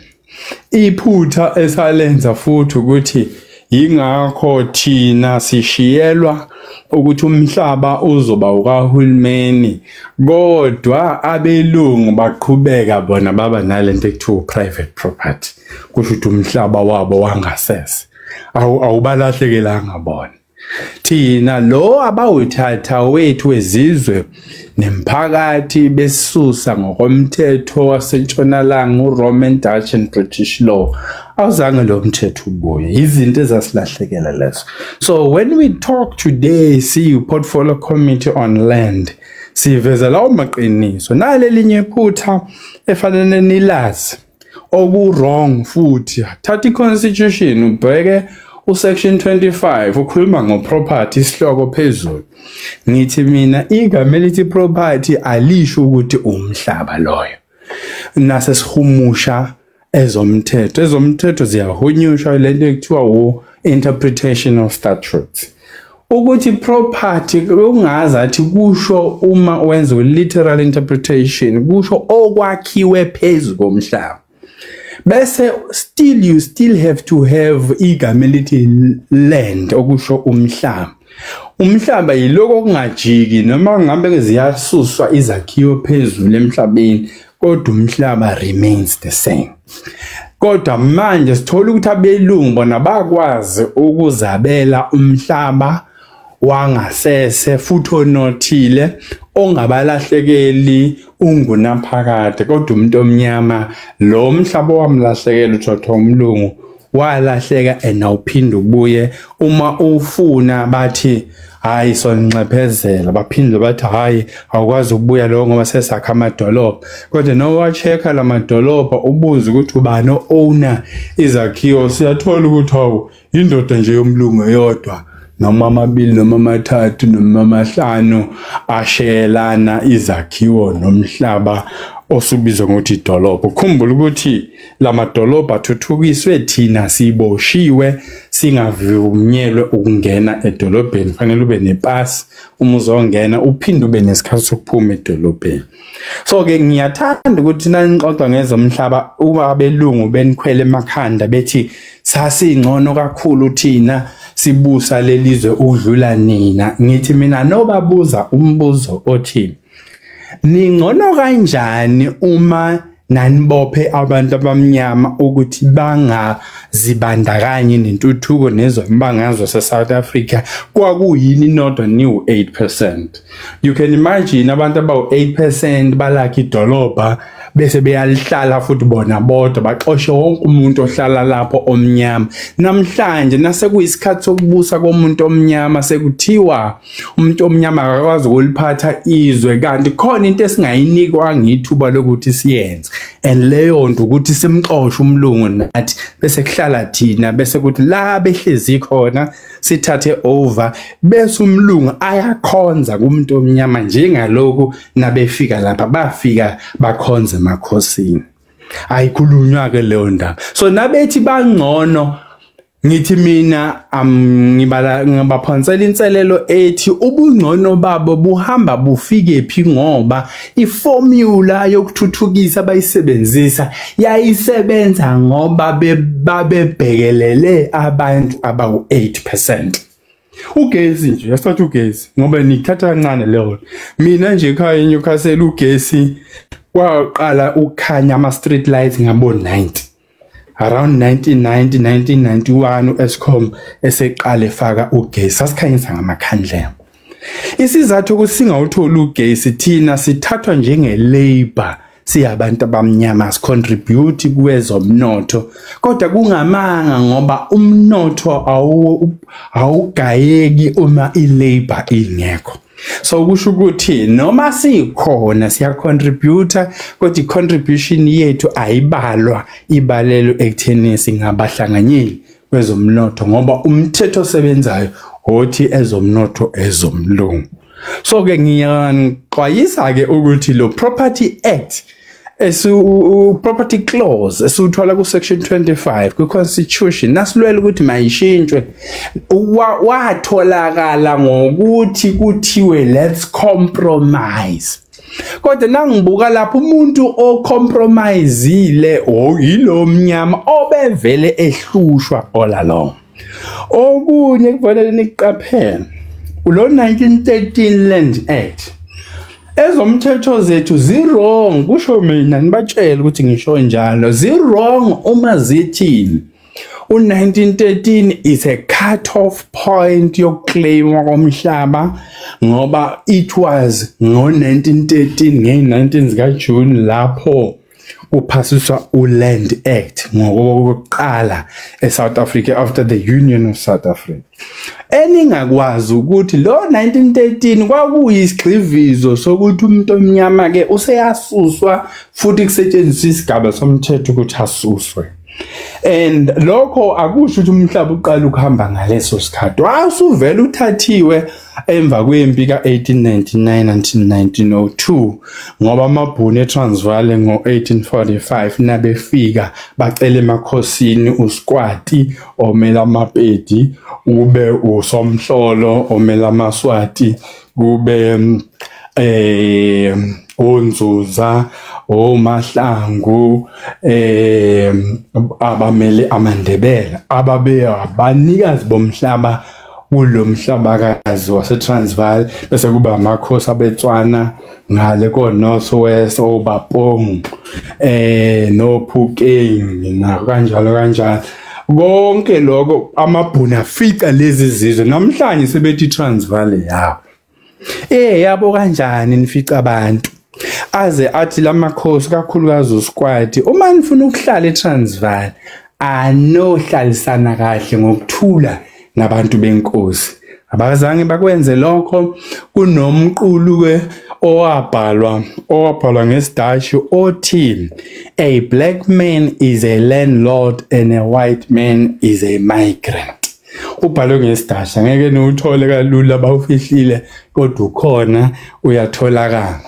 Iphutha esalenza futhi ukuthi ingakho thina sishiyelwa ukuthi umhlaba uzoba ukahulumeni kodwa abelungu baqhubeka bona baba nalento ekuthiwa private property kusho ukuthi umhlaba wabo wangasese awubalahlekelanga bona. Thina lo abawuthatha wethu wezizwe nemphakathi besisusa ngokomthetho waseNtshonalanga uRoman Dutch and British law awuzange lo mthetho ubuye izinto ezasilahlekela lezo. So when we talk today see portfolio committee on land siveza lawo maqiniso nalelinye iphutha efanele nilazi oku wrong futhi thatha iconstitution ubheke usection 25 ukhuluma ngoproperty isihloko phezulu ngithi mina igama elithi property alisho ukuthi umhlaba loyo nase sihumusha ezomthetho ziyahunyushwa lento ekuthiwa interpretation of statutes ukuthi property ungazathi kusho uma wenza literal interpretation kusho okwakhiwe phezulu komhlaba bese you still have to have igama elithi land okusho umhlaba yiloko okungajiki noma ngabe ziyasuswa izakhiwo phezulu emhlabeni kodwa umhlaba remains the same. Kodwa manje sithola ukuthi abelungu bona bakwazi ukuzabela umhlaba wangasese futhi onothile ongabalahlekeli ungunaphakade kodwa umuntu omnyama lo mhlaba wamlahlekela uthotho umlungu walahleka enawuphinda ubuye uma ufuna bathi hayi sonxephezela baphinde bathi hayi awukwazi ukubuya lo ngoba sesakha amadolobha kodwa no wachecka lamadolobha ubuza ukuthi ubani owner izakhiwo siyathola ukuthi hawu indoda nje yomlungu eyodwa noma amabili noma amathathu noma amahlanu ashayelana izakhiwo nomhlaba osubizwa ngokuthi idolobha. Ukhumbula ukuthi lamadolobha athuthukiswe thina siboshiwe singavunyelwe ukungena edolobheni fanele ube nepass uma uzongena uphinde ube nesikhathi sokuphuma edolobheni. So ke ngiyathanda ukuthi nanixoxa ngezomhlaba uma abelungu benikhwele emakhanda bethi sasingcono kakhulu thina sibusa lelizwe udlula nina. Ngithi mina nobabuza umbuzo othi ningcono kanjani uma nanibophe abantu abamnyama ukuthi bangazibandakanyi nentuthuko nezombangazwe se-South Africa kwakuyini nodwa niwu 8%. You can imagine abantu abawu-8% balakha idolobha bese beyalihlala futhi bona bodwa baxoshe wonke umuntu ohlala lapho omnyama. Namhlanje nasekuyisikhathi sokubusa komuntu omnyama sekuthiwa umuntu omnyama akakwazi ukuliphatha izwe kanti khona into esingayinikwa ngithuba lokuthi siyenze. And leyo nto ukuthi simxoshe umlungu nathi bese kuhlala thina bese kuthi la behlezi khona sithathe over bese umlungu ayakhonza kumuntu omnyama njengalokhu nabefika lapha bafika bakhonze emakhosini. Ayikhulunywa ke leyo ndaba. So nabethi bangcono ngithi mina ngibaphonsela inselelo ethi ubungcono babo buhamba bufike phi ngoba iformula yokuthuthukisa bayisebenzisa yayisebenza ngoba babebhekelele abantu abawu 8%. Ugesi nje yasathu ugesi ngoba nikuthatha kancane leyo. Mina nje ekhaya eNewcastle ugesi waqala ukukhanya ama street lights ngabo 90. Around 1990 1991 uEskom eseqale faka ugesi sasikhanyisa ngamakhandlela. Isizathu ukuthi singawuthola ugesi thina sithathwa njenge labor siyabantu abamnyama sicontribute kwezomnotho kodwa kungamanga ngoba umnotho awugayeki uma ilabor ingekho. So kusho ukuthi noma sikhona siya contribute kodwa icontribution yethu ayibalwa ibalelo ekutheni singabahlanganyeli kwezomnotho ngoba umthetho osebenzayo othi ezomnotho ezomlungu. So ke ngiyaxwayisa ke ukuthi lo Property Act property clause esuthola ku section 25 ku constitution nasilwela ukuthi mayishintshwe watholakala ngokuthi kuthiwe let's compromise. Kodwa nangibuka lapho umuntu ocompromiseile yilo mnyama obevele ehlushwa all along. Okunye kufanele niqaphele ulo 1913 Land Act ezomthetho zethu zirong kusho mina nibatshela ukuthi ngisho njalo zirong uma zithi u1913 is a cut off point yokuclaim komhlaba ngoba it was ngo1913 nge19 zika June lapho uphasiswa uLand Act ngokokuqala eSouth Africa after the Union of South Africa. Eningakwazi ukuthi lo 1913 kwakuyisigxivizo sokuthi umuntu omnyama ke useyasuswa futhi kusetshenziswa isigaba somthetho ukuthi asuswe. And lokho akusho ukuthi umhlaba uqala ukuhamba ngaleso sikhathi. Wasuvela uthathiwe emva kwempi ka1899 until 1902 ngoba amabhunu eTransvaal ngo1845 nabefika bacela emakhosini uSkwati omela amapedi ube uSomhlolo omela amaswati kube uNzuza oMahlangu abamele amaNdebele ababe abanikazi bomhlaba kulo mhlabakazi waseTransvaal bese kuba amakhosi abeTswana ngale ko North West oBapong noPhukeng na kanjalo konke lokho amabhunu afica lezi zizwe namhlanje sebethi Transvaal yabo yabo kanjani nifica abantu aze athi lamakhosi kakhulukazi uSkwati uma nifuna ukuhlala eTransvaal anohlalisana kahle ngokuthula nabantu benkosi abazange bakwenze lokho kunomqulu ke owabhalwa ngesiDashi othi a black man is a landlord and a white man is a migrant. Ubhalwe ngesiDashi ngeke niwuthole kalula bawufihlile kodwa ukhona uyatholakala.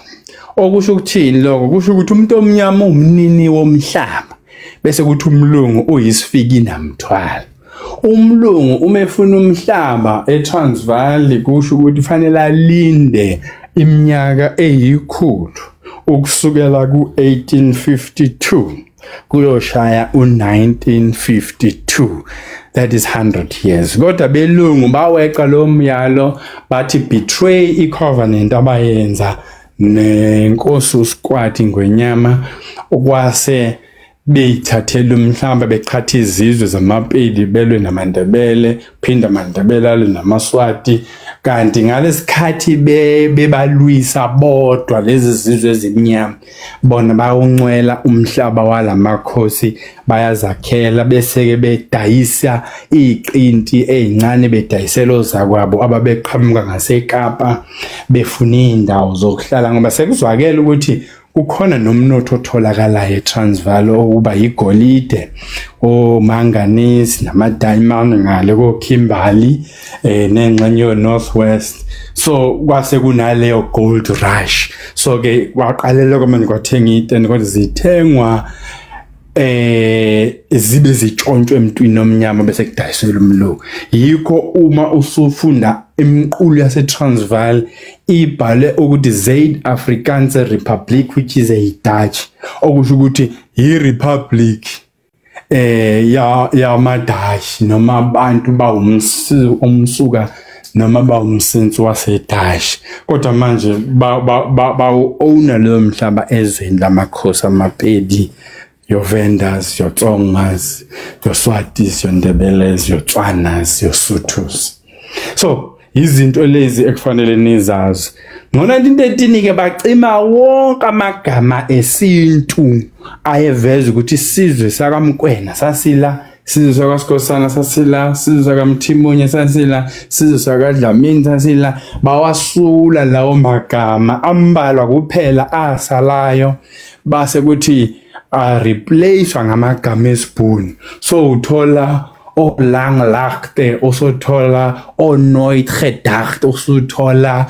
Okusho ukuthini lokho kusho ukuthi umuntu omnyama umnini womhlaba bese kuthi umlungu uyisifiki namthwala. Umlungu umefuna umhlaba eTransvaal kusho ukuthi fanele alinde iminyaka eyikhulu ukusukela ku1852 kuyoshaya u1952. That is 100 years. Kodwa belungu baweqa lo myalo bathi betray i-covenant abayenza nenkosi uSikwati Ngwenyama okwase beyithathela umhlaba bechatha izizwe zamapedi belwe namaNdebele phinda amaNdebele alwe namaSwati kanti ngalesikhathi bebalwisa bodwa lezi zizwe ezimnyama bona bawuncwela umhlaba walamakhosi bayazakhela bese ke bedayisa iqinti ezincane bedayiselo zakwabo ababeqhamuka ngaseKapa befuna indawo zokuhlala ngoba sekuzwakela ukuthi ukhona nomnotho otholakalayo eTransvaal okuba igolide manganese nama-diamond ngale koKimberley nengxenye Northwest so kwase kunaleyo gold rush so ke kwaqalela kwamanje kwathenga itende kodwa zithengwa zibe zitshontshwe emntwini omnyama bese kudayisela umlungu yikho uma usufunda emqulu yaseTransvaal ibhale ukuthi Zuid-Afrikaanse Republic which is a Dutch okusho ukuthi iRepublic yamaDashi noma abantu umsuka noma bawumsinsi waseDashi kodwa manje ba-owner lo mhlaba ezweni lamakhosi amapedi your vendors, your Tsongas, your Swatis, your Ndebeles, your Tswanas, your Sothos. So, izinto lezi ekufanele nizazi. Ngo-1913 ke bacima wonke amagama esintu ayeveza ukuthi isizwe sakaMkwena sasila, isizwe sakaSkhosana sasila, isizwe sakaMthimunye sasila, isizwe sakaDlamini sasila, bawasula lawo magama ambalwa kuphela asalayo base kuthi replace ngamagama esibhunu so uthola Langlaagte usothola Nooit Gedacht usothola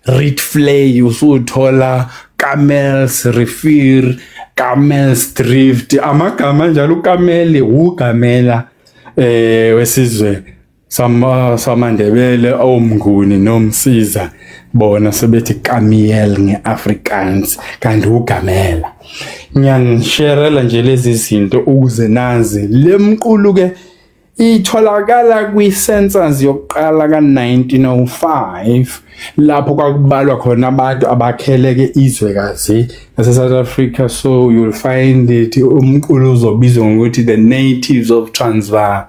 Rietvlei usothola Camels Rivier Camels Drift amagama njalo ukameli ugamela wesizwe samaNdebele omnguni nomsiza bona sebethi Kamiel ngeAfrikaans kanti ugamela ngiyanisherela nje lezi zinto ukuze nazi lemqulu ke itholakala kwi-census yokuqala ka1905 lapho kwakubalwa khona abantu abakheleke izwekazi lase-South Africa so you'll find it umqulu uzobizwa ngokuthi the natives of Transvaal,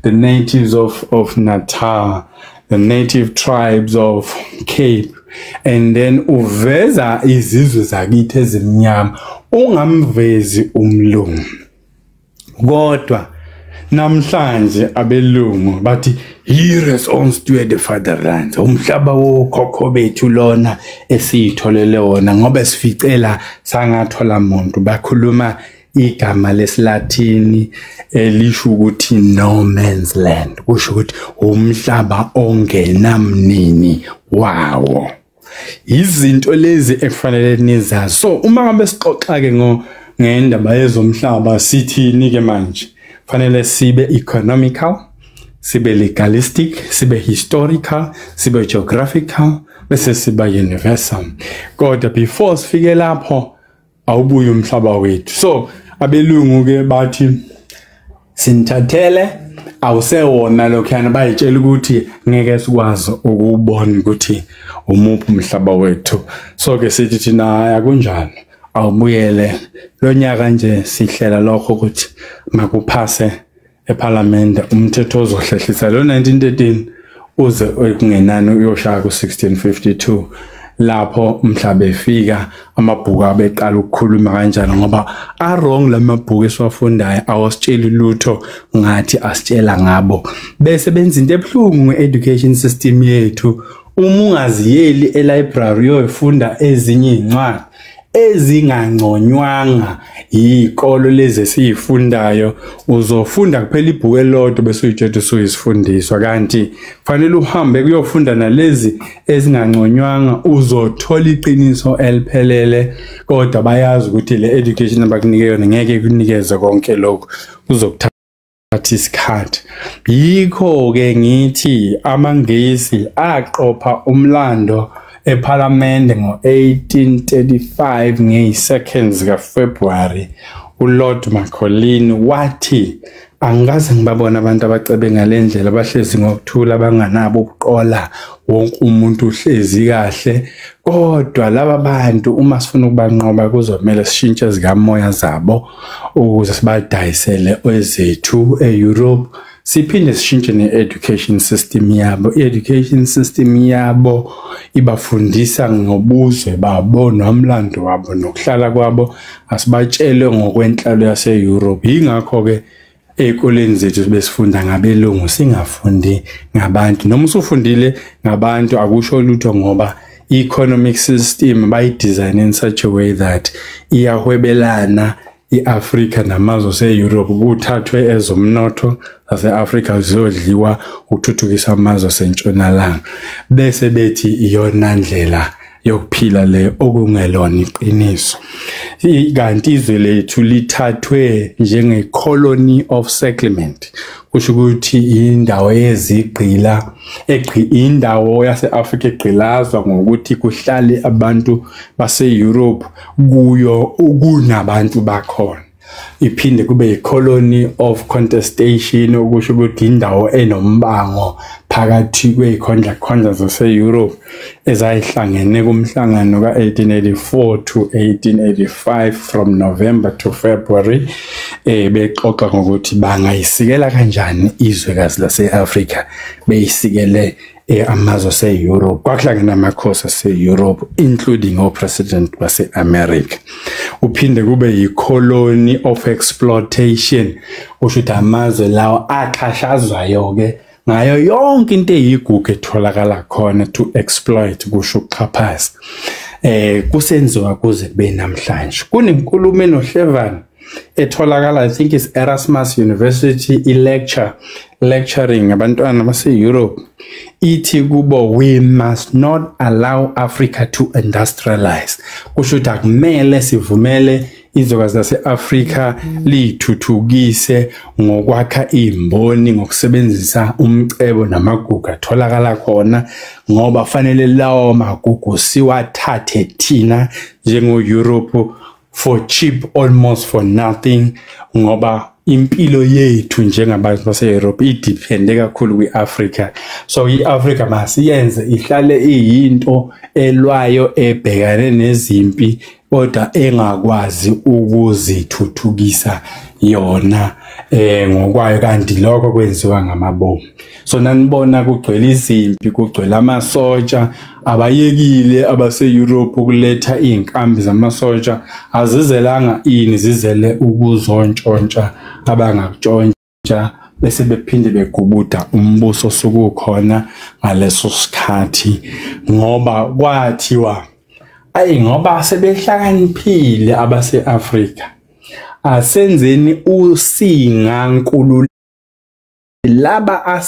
the natives of Natal, the native tribes of Cape and then uveza izizwe zakithi ezimnyama ungamvezi umlungu kodwa namhlanje abelungu bathi heroes on steward the fatherland umhlaba wokhokho bethu lona esitholele wona ngoba sificela sangathola umuntu bakhuluma igama lesiLatini elisho ukuthi no man's land kusho ukuthi umhlaba ongenamnini wawo izinto lezi ekufanele nizazi so uma ngabe sixoxa ke ngendaba yezomhlaba sithini ke manje fanele sibe economical sibe legalistic sibe historical sibe geographical bese sibe universal kodwa before sifike lapho awubuye umhlaba wethu so abelungu ke bathi sinithathele awusewona lokhana bayitshela ukuthi ngeke sikwazi ukubona ukuthi umuphi umhlaba wethu so ke sithi thina akunjani awubuyele lo nyaka nje sihlela lokho ukuthi makuphase eParliament umthetho ozohlehlisa lo 1913 uze kungenani uyoshaya ku1652 lapho umhlaba efika amabhuku abeqala ukukhuluma kanjalo ngoba wrong lamabhuku esiwafundayo awasitsheli lutho ngathi asitshela ngabo bese benza into ebuhlungu education system yethu uma ungaziyeli elibrary uyofunda ezinye incwadi ezingangconywanga ikolo lezi esifundayo uzofunda kuphela ibhuku elodwa bese uyitshela usuyisifundiswa kanti kufanele uhambe kuyofunda nalezi ezingangconywanga uzothola iqiniso eliphelele kodwa bayazi ukuthi le education abakunike yona ngeke kunikeze konke lokho uzokuthatha isikhathi yikho ke ngithi amaNgisi aqopha umlando ePhalamende ngo-1835 ngeyi-2 zikaFebruwari uLord Macaulay wathi angikaze ngibabona abantu abacebe ngalendlela abahlezi ngokuthula banganabo ukuqola wonke umuntu uhlezi kahle kodwa laba bantu uma sifuna ukubanqoba kuzomela sishintshe zikamoya zabo ukuze sibadayisele ezethu eEurope siphinde sishintshe ne-education system yabo. I-education system yabo ibafundisa ngobuzwe babo nomlando wabo nokuhlala kwabo asibatshele ngokwenhlalo yase-Europe. Yingakho-ke ey'koleni zethu besifunda ngabelungu singafundi ngabantu. Noma usufundile ngabantu akusho lutho ngoba i-economic system bayi-design in such a way that iyahwebelana i-Afrika namazwe ase-Europe kuthathwe ezomnotho zase-Afrika ziyodliwa ukuthuthukisa amazwe asentshonalanga bese bethi iyona ndlela yokuphila le okungelona iqiniso. Kanti izwe lethu lithathwe njenge-colony of settlement kusho ukuthi indawo yezigqila indawo yase-Afrika egqilazwa ngokuthi kuhlale abantu base-Europe kuyo kunabantu bakhona. Iphinde kube yi-colony of contestation okusho ukuthi indawo enombango phakathi kwey'khondla zase-Europe ezayihlangene kumhlangano ka-1884 to 1885 from November to February bexoxa ngokuthi bangayisikela kanjani izwekazi lase-Afrika beyisikele amazwe ase-Europe. Kwakuhlangana amakhosi ase-Europe including o-president base-America. Uphinde kube yi-colony of exploitation kusho ukuthi amazwe lawo axhashazwayo-ke ngayo yonke into eyigugu etholakala khona to exploit kusho ukuxhaphaza. Kusenziwa kuze kube namhlanje. Kunenkulumo enohlevana etholakala I think is Erasmus University lecturing abantwana base-Europe ithi kubo we must not allow Africa to industrialize. Kusho ukuthi akumele sivumele izwekazi lase-Afrika lithuthukise ngokwakha imboni ngokusebenzisa umcebo namagugu atholakala khona ngoba fanele lawo magugu siwathathe thina njengo-Europe for cheap, almost for nothing ngoba impilo yethu njengabantu base-Europe idepende kakhulu kwi-Africa. So i-Africa masiyenze ihlale iyinto elwayo ebhekane nezimpi kodwa engakwazi ukuzithuthukisa yona ngokwayo kanti lokho kwenziwa ngamabomu. So nanibona kugcwele izimpi kugcwele amasotsha abayekile abase-Europe ukuletha iy'nkambi zamasotsha azizelanga ini zizele ukuzontshontsha abangakutshontsha bese bephinde begubuda umbuso osukukhona ngaleso sikhathi ngoba kwathiwa ngoba sebehlakaniphile abase-Afrika asenzeni usingankulu laba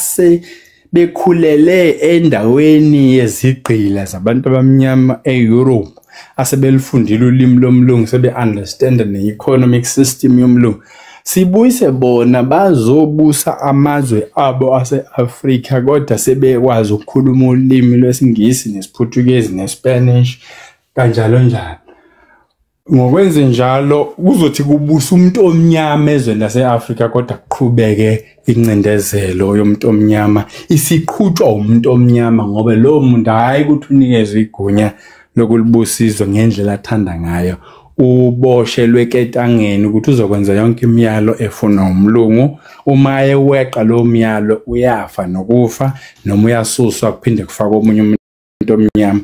bekhulele endaweni yezigqila zabantu abamnyama e-Europe asebelifundile ulimi lomlungu sebe-understand ne-economic system yomlungu sibuyise bona bazobusa amazwe abo ase-Afrika kodwa sebekwazi ukukhuluma ulimi lwesingisi nesiphuthukezi nespanish kanjalo njalo. Ngokwenze njalo kuzothi kubusa umuntu omnyama ezweni lase-Afrika kodwa kuqhubeke incindezelo yomuntu omnyama isiqhutshwa umuntu omnyama ngoba lo muntu hayi ukuthi unikezwe igunya lokulibusizwa ngendlela athanda ngayo uboshelwe ketangeni ukuthi uzokwenza yonke imiyalo efuna umlungu uma eweqa lo myalo uyafa nokufa noma uyasuswa kuphinde kufaka omunye umuntu omnyama.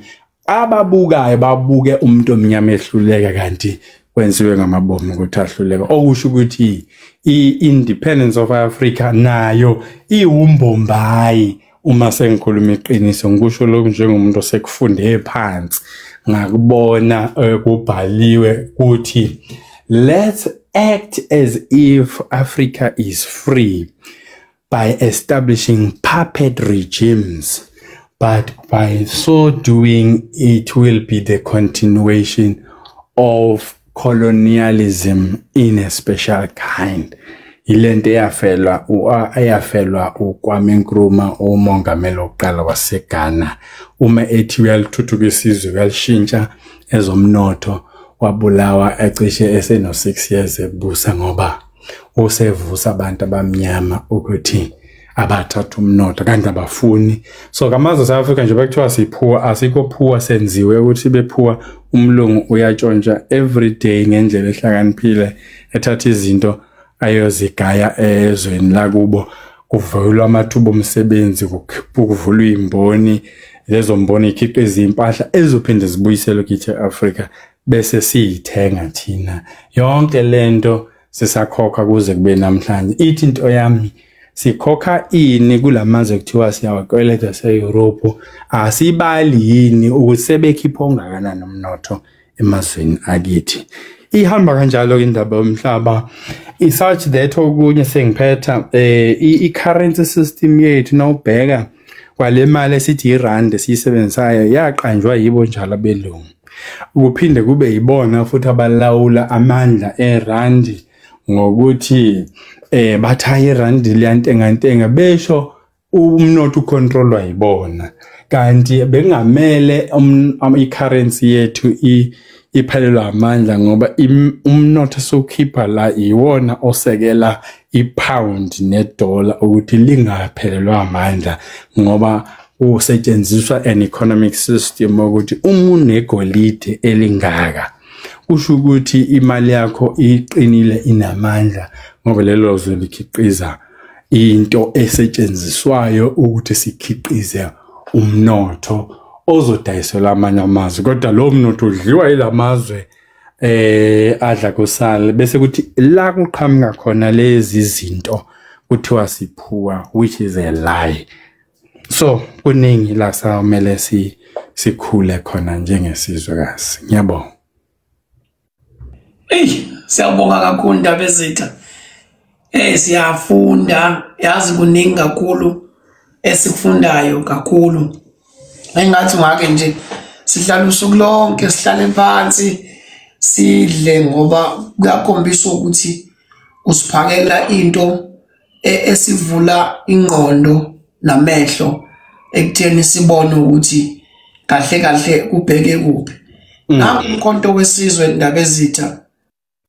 Ababukayo babuke umuntu omnyama ehluleka kanti kwenziwe ngamabomu ukuthi ahluleka okusho ukuthi i-independence of Africa nayo iwumbombayi uma sengikhuluma iqiniso ngisho lokho njengomuntu osekufunde phansi ngakubona kubhaliwe ukuthi let's act as if Africa is free by establishing puppet regimes. But by so doing, it will be the continuation of colonialism in a special kind. ilento eyafelwa uKwame Nkrumah umongameli wokuqala waseGhana uma ethi uyalithuthukisa isizwe uyalishintsha ezomnotho wabulawa ecishe eseno 6 years ebusa ngoba usevusa abantu abamnyama ukuthi abathatha umnotho kanti abafuni. So kamazwe South Africa nje bekuthiwa siphuwa asikho phuwa senziwe ukuthi bephuwa umlungu uyatshontsha every day ngendlela ehlakaniphile ethatha izinto ayozigaya ezweni lakubo kuvulwa amathuba omsebenzi kuvulwa imboni lezo mboni ikhiqiza impahla ezophinde zibuyisele kithi eAfrica bese siyithenga thina yonke lento sisakhokha kuze kube namhlanje. Ithi into yami sikhokha ini kulamazwe kuthiwa siyawakweleta eSeurope asibali yini ukusebekhipha ongakanani nomnotho emazweni akithi. Ihamba kanjalo indaba yomhlaba such that okunye sengiphetha i-currency system yethu nawubheka kwale mali esithi irand siyisebenzisayo yaqanjwa yibo njalo abelungu ukuphinde kube yibona futhi abalawula amandla erand ngokuthi bathaya irand liyantengantenga besho umnotho ucontrolwa yibona kanti bengamele i-currency yethu iphelelwa amandla ngoba umnotho sokhipha la iwona osekela ipound nedollar ukuthi lingaphelelwa amandla ngoba usetshenziswa an economic system ukuthi negolide elingaka kusho ukuthi imali yakho iqinile inamandla ngoba lelo zwe likhiqiza into esetshenziswayo ukuthi sikhiqize umnotho ozodayisela amanye amazwe kodwa lo mnotho udliwa yilamazwe adla kusale bese kuthi la kuqhamuka khona lezi zinto kuthiwa siphuwa which is a lie. So kuningi la samele sikhule khona njengesizwekazi. Ngiyabonga. Siyabonga kakhulu Ndaba Ezitha. Siyafunda yazi kuningi kakhulu esikufundayo kakhulu. Engathi ngake nje sihlala usuku lonke sihlale phansi sidle ngoba kuyakhombisa ukuthi usiphakela into esivula ingqondo namehlo ekutheni sibone ukuthi kahle kahle kubheke kuphi. Nangu umkhonto wesizwe Ndaba Ezitha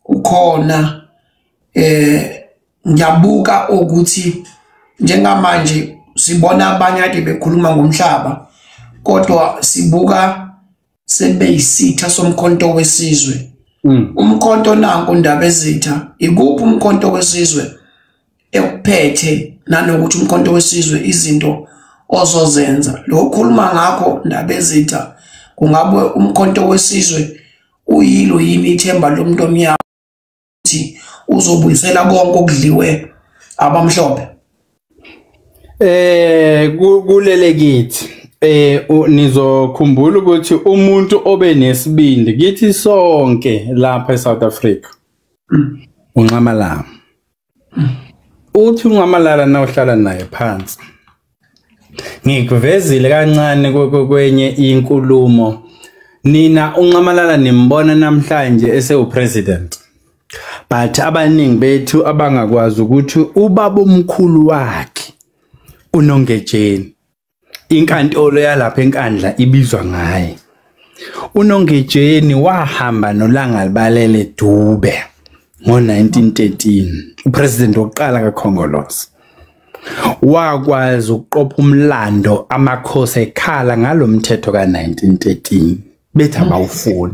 ukhona ngiyabuka ukuthi njengamanje sibona abanye ade bekhuluma ngomhlaba kodwa sibuka sebeyisitha somkhonto wesizwe. Umkhonto nanku Ndaba Ezitha ikuphi umkhonto wesizwe ekuphethe nanokuthi umkhonto wesizwe izinto ozozenza lo khuluma ngakho Ndaba Ezitha kungabe umkhonto wesizwe uyilo yini ithemba lomuntu omnyama ukuthi uzobuyisela konke okudliwe abamhlophe. Kulele kithi nizokhumbula ukuthi umuntu obe nesibindi kithi sonke lapha eSouth Africa uNcamalala uthi uNcamalala nawuhlala naye phansi ngikuvezile kancane kwenye inkulumo nina uNcamalala nimbona namhlanje eseUpresident but abaningi bethu abangakwazi ukuthi ubaba omkhulu wakhe uNongejeni inkantolo yalapha eNkandla ibizwa ngaye. uNongejeni wahamba noLangalibalele Dube ngo1913 upresident wokuqala kaKhongolose wakwazi ukuqopha umlando amakhosi ekhala ngalomthetho ka1913 bethi abawufuni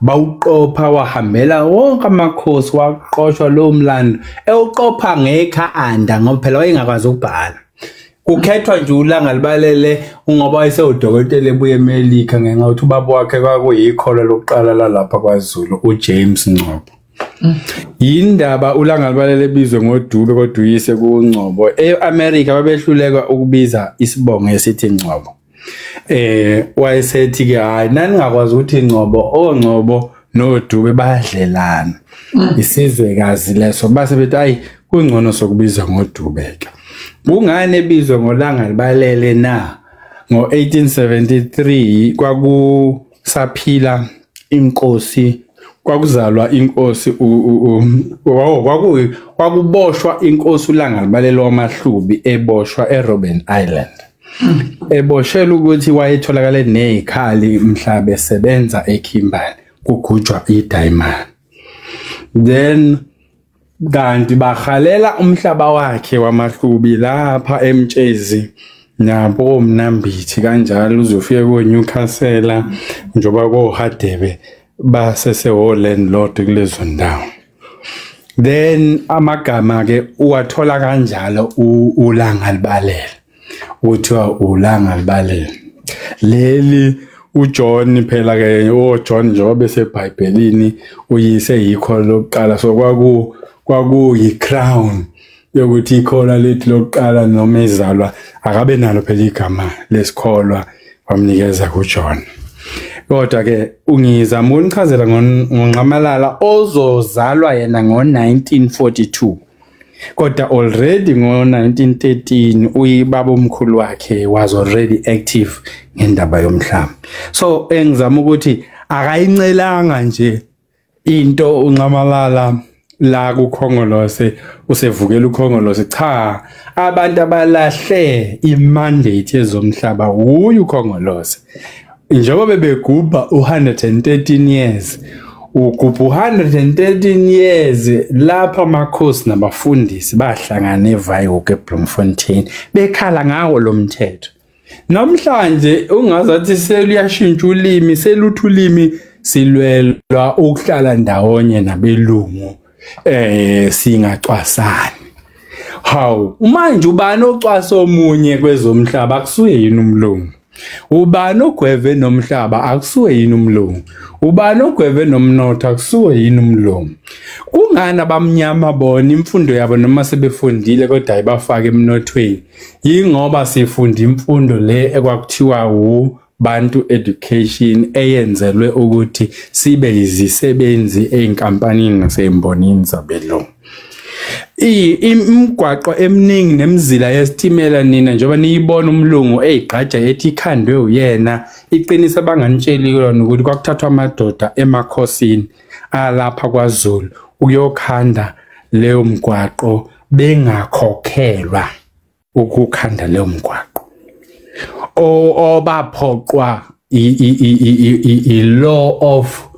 bawuqopha wahambela wonke amakhosi waqoshwa lo mlando ewuqopha ngekha anda ngoba phela wayengakwazi ukubhala kukhethwa nje uLangalibalele ngoba wayesewudokotela ebuye eMelika ngenxa ukuthi ubaba wakhe kwakuyikholo lokuqala lalapha kwaZulu uJames Ngcobo. Yindaba uLangalibalele ebizwe ngoDube kodwa uyise kuNgcobo eAmerica babehluleka ukubiza isibongo esithi Ngcobo. Wayesethi ke hayi nani ngakwazi ukuthi Ngcobo noDube bayadlelana isizwekazi leso base bethi hayi kungcono sokubiza ngoDube ke. Kungani ebizwe ngoLangalibalele na ngo1873 kwakusaphila inkosi kwakuzalwa inkosi kwakuboshwa inkosi uLangalibalele waMahlubi eboshwa eRobben Island. Eboshela ukuthi wayetholakala nezikhali mhla besebenza eKimberley kugujwa iDiamond. Then kanti bahalela umhlaba wakhe waMahlubi lapha eMtshezi nabo Mnambithi kanjalo uzofika koNewcastle njoba koHadebe basese landlord kulezo ndawo. Then amagama ke uwathola kanjalo uLangalibalele uthiwa uLangalibalele. Leli uJohn phela ke John njengoba eseBhayibhelini uyise yikho lokuqala so kwaku yiCrown yokuthi ikhola lethi lokuqala noma ezalwa akabe nalo phela igama lesikholwa wamnikeza kuJohn. Kodwa ke ungizama ukunichazela ngoNqamalala ozozalwa yena ngo1942. Kodwa already ngo1913 uyibaba omkhulu wakhe was already active ngendaba yomhlaba. So engizama ukuthi akayincelanga nje into uNqamalala la kuKhongolose usevukela uKhongolose cha abantu abalahle imandate yezomhlaba uyu uKhongolose. Njengoba bebegubha u113 years ugubha u113 years lapha amakhosi nabafundisi bahlangana eVaihook eBloemfontein bekhala ngawo lo mthetho. Namhlanje ungazathi seluyashintsha ulimi seluthu ulimi silwelwa ukuhlala ndawonye nabelungu singacwasani. Hawu manje ubani ocwasa omunye kwezomhlaba akusuye yini umlungu? Ubani ogweve nomhlaba akusuye yini umlungu? Ubani ogweve nomnotho akusuye yini umlungu? Kungani abamnyama bona imfundo yabo noma sebefundile kodwa ayibafaka emnothweni? Yingoba sifunda imfundo le ekwakuthiwa Bantu Education eyenzelwe ukuthi sibe izisebenzi einkampanini nasembonini zabelungu. Imigwaqo eminingi nemizila yesitimela nina njengoba niyibona umlungu eyigqaja ethi ikhandwe uyena iqinisa abanganitsheli yona ukuthi kwakuthathwa amadoda emakhosini alapha kwaZulu ukuyokhanda leyo mgwaqo bengakhokhelwa ukukhanda leyo mgwaqo obaphoqwa i-law of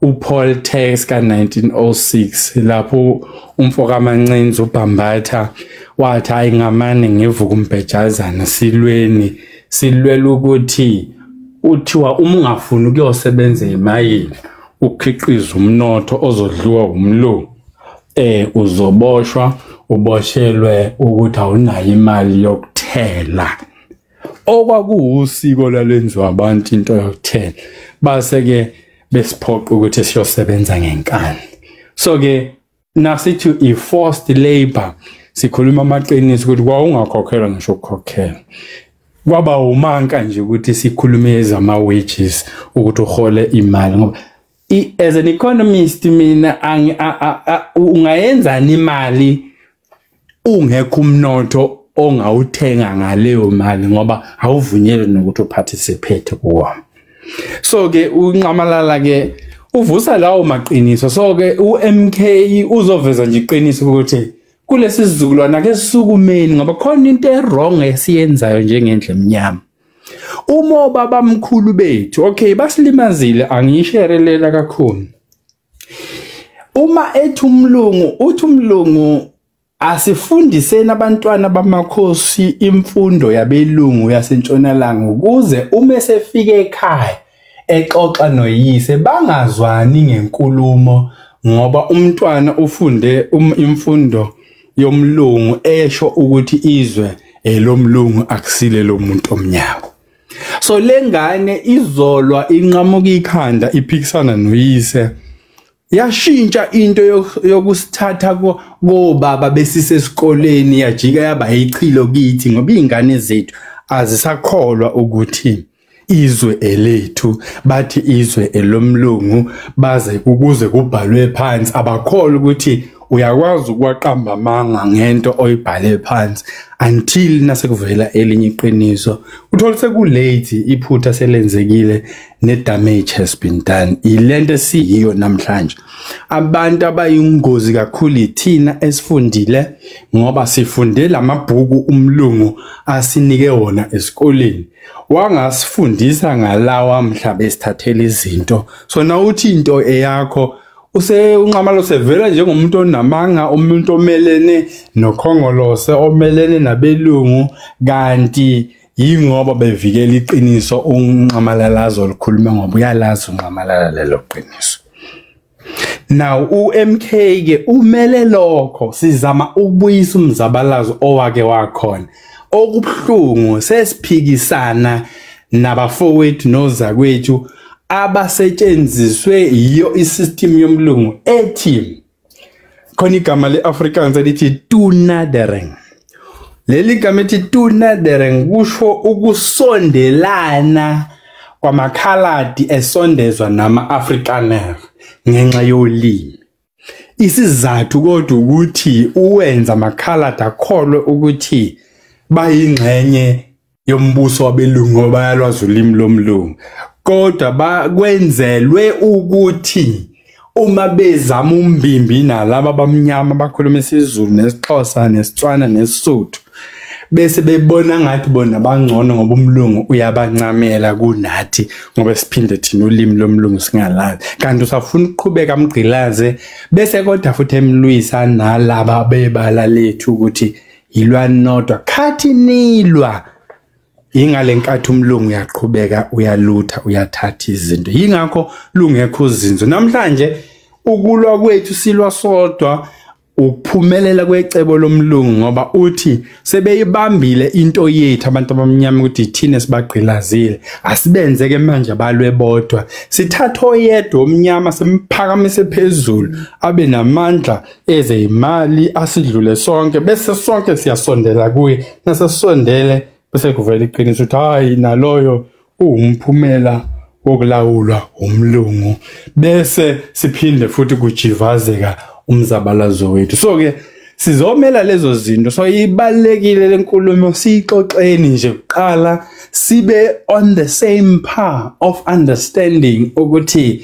uPaul Tax ka1906 lapho umfoka amancinzi uBhambatha wathi ayingamane ngevuka umbhejazana silwela ukuthi uthiwa ungafuni ukuyosebenza emayini ukukhiqiza umnotho ozodliwa umlungu uzoboshwa uboshelwe ukuthi awunayo imali yokuthela. Okwakuwusiko lwalenziwa abantu into yokuthela base ke besiphoqa ukuthi siyosebenza ngenkani. So ke nasithi i-forced labor sikhuluma amaqiniso ukuthi kwawungakhokhelwa ngisho ukukhokhela. Kwaba umanka nje ukuthi sikhulume ezama wages ukuthi uhole imali ngoba as an economist mina ungayenza imali ungekho umnotho ongawuthenga ngaleyo mali ngoba awuvunyelwe nokuthi uparticipate kuwo. So ke uNqamalala ke uvusa lawo maqiniso. So ke uMK uzoveza nje iqiniso ukuthi kulesi sizukulwana ke sisukumeni ngoba khona into errong esiyenzayo njengendle emnyama. Uma babamkhulu bethu okay basilimazile angisherelela kakhulu. Uma ethi umlungu asifundiseni abantwana bamakhosi imfundo yabelungu yasentshonalanga ukuze uma sefike ekhaya exoxa noyise bangazwani ngenkulumo ngoba umntwana ufunde imfundo yomlungu esho ukuthi izwe elomlungu akusile lo muntu omnyama. So lengane izolwa inqamuka ikhanda iphikisana noyise yashintsha into yokusithatha kobaba besisesikoleni yajika yaba yichilo kithi ngoba izingane zethu azisakholwa ukuthi izwe elethu bathi izwe elomlungu baze ukuze kubhalwe phansi abakholwa ukuthi uyakwazi ukwaqamba amanga ngento oyibhale phansi until nasekuvela elinye iqiniso uthola sekulate iphutha selenzekile ne damage has been done. Ilento siyiyo namhlanje abantu abayingozi kakhulu ithina esifundile ngoba sifunde lamabhuku umlungu asinike wona esikoleni wangasifundisa ngalawa mhlaba esithathela izinto so na uthi into eyakho unqamalo sevela njengomuntu onamanga umuntu omelene nokhongolose omelene nabelungu kanti yingoba bevikela iqiniso unqamalalazo likhuluma ngoba uyalazi unqamalala lelo qiniso. Now uMK ke umele lokho sizama ukubuyisa umzabalazo owake wakhona okubhlungu sesiphikisana nabafowethu nozakwethu abasetshenziswe iyo isystem yomlungu ethi khona igama leAfrikaans elithi toenaandering. Leli gama ethi toenaandering kusho ukusondelana kwamakhaladi esondezwa nama-Afrikaner ngenxa yolimi. Isizathu kodwa ukuthi uwenza amakhaladi akholwe ukuthi bayingxenye yombuso wabelungu bayalwazi ulimi lomlungu. Kodwa bakwenzelwe ukuthi uma bezama umbimbi nalabo abamnyama abakhuluma isiZulu nesixhosa nesitswana nesisuthu bese bebona ngathi bona bangcono ngoba umlungu uyabancamela kunathi ngoba siphinde thina ulimi lomlungu singalazi kanti usafuna ukuqhubeka amgqilaze bese kodwa futhi emlwisa nalabo bebala lethu ukuthi yilwani nodwa khathi nilwa. Ingalenkathi umlungu uyaqhubeka uyalutha uyathatha izinto yingakho lungekho uzinzo namhlanje ukulwa kwethu silwa sodwa ukuphumelela kwecebo lomlungu ngoba uthi sebeyibambile into yethu abantu abamnyama ukuthi thina sibagqilazile asibenze ke manje balwe bodwa sithatha oyedwa omnyama simphakamise phezulu abe namandla eze imali asidlule sonke bese sonke siyasondela kuye nasesondele bese kuvela iqiniso ukuthi hayi naloyo umphumela wokulawulwa umlungu bese siphinde futhi kujivazeka umzabalazo wethu. So ke sizomela lezo zinto so ibalekile lenkulumo sixoxeni nje kuqala sibe on the same par of understanding ukuthi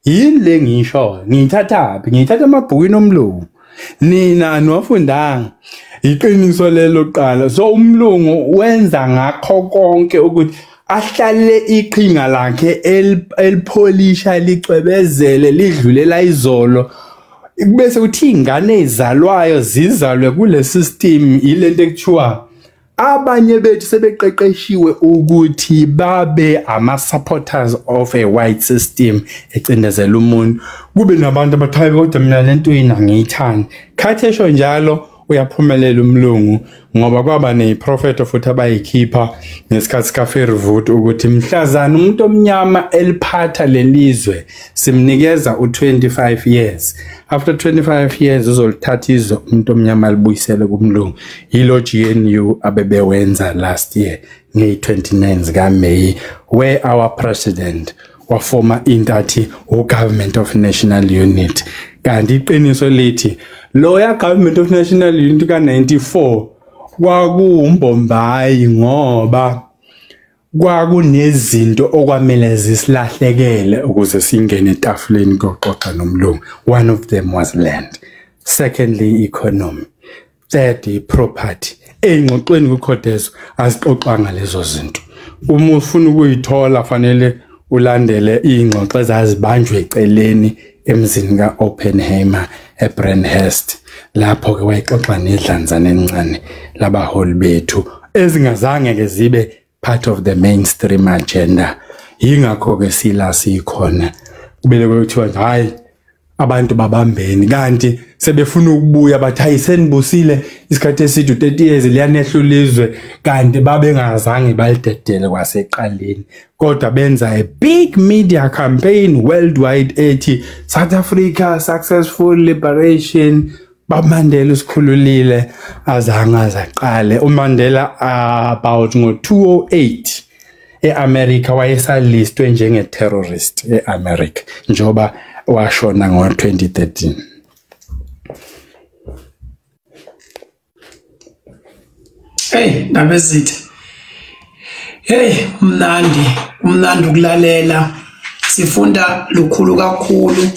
yini lengisho ngiyithathaphi ngiyithatha amabhukwini omlungu nina niwafundanga iqiniso lelo qala so umlungu wenza ngakho konke ukuthi ahlale iqhinga lakhe elipholisha licwebezele lidlulela izolo bese uthi ingane ezalwayo zizalwe kule system ilento ekuthiwa abanye bethu sebeqeqeshiwe ukuthi babe ama supporters of a white system ecindezela umuntu kube nabantu abathabe kodwa mina lento yina ngiyithanda khathesho njalo uyaphumelela umlungu ngoba kwaba neprofeto futhi abayikhipha ngesikhathi kaFervoet ukuthi mhlazana umuntu omnyama eliphatha lelizwe simnikeza u25 years after 25 years uzolithatha izwe umuntu omnyama libuyisele kumlungu yilo GNU abebewenza last year nge29 zika May where our president wafoma intathi uGovernment of National Unity kanti iqiniso lithi loya Government of National Unity ka94 kwakuumbombayi ngoba kwakunezinto okwamele zisilahlekele ukuze singene etafuleni koxoxa nomlungu. One of them was land, secondly economy, third property. Engxoxweni kukhodezo asixoxanga lezo zinto. Uma ufuna ukuyithola fanele ulandele ingxoxo ezazibanjwe eceleni emzini kaOppenheimer eBrandhurst lapho ke wayexoxa nedlanzana encane labaholi bethu ezingazange ke zibe part of the mainstream agenda. Yingakho ke sila sikhona kubele kuthiwa hayi abantu babambeni kanti sebefuna ukubuya bathi ayisenibusile isikhathi eside 30 years liyanehlulizwe kanti babengazange balidedele kwaseqaleni kodwa benza a big media campaign worldwide ethi South Africa successful liberation. BaMandela usikhululile azange azaqale uMandela about ngo208 eAmerica wayesalistwe njenge terrorist eAmerica njoba washona ngo2013. Hey nabezitha. Hey umnandi ukulalela. Sifunda lukhulu kakhulu.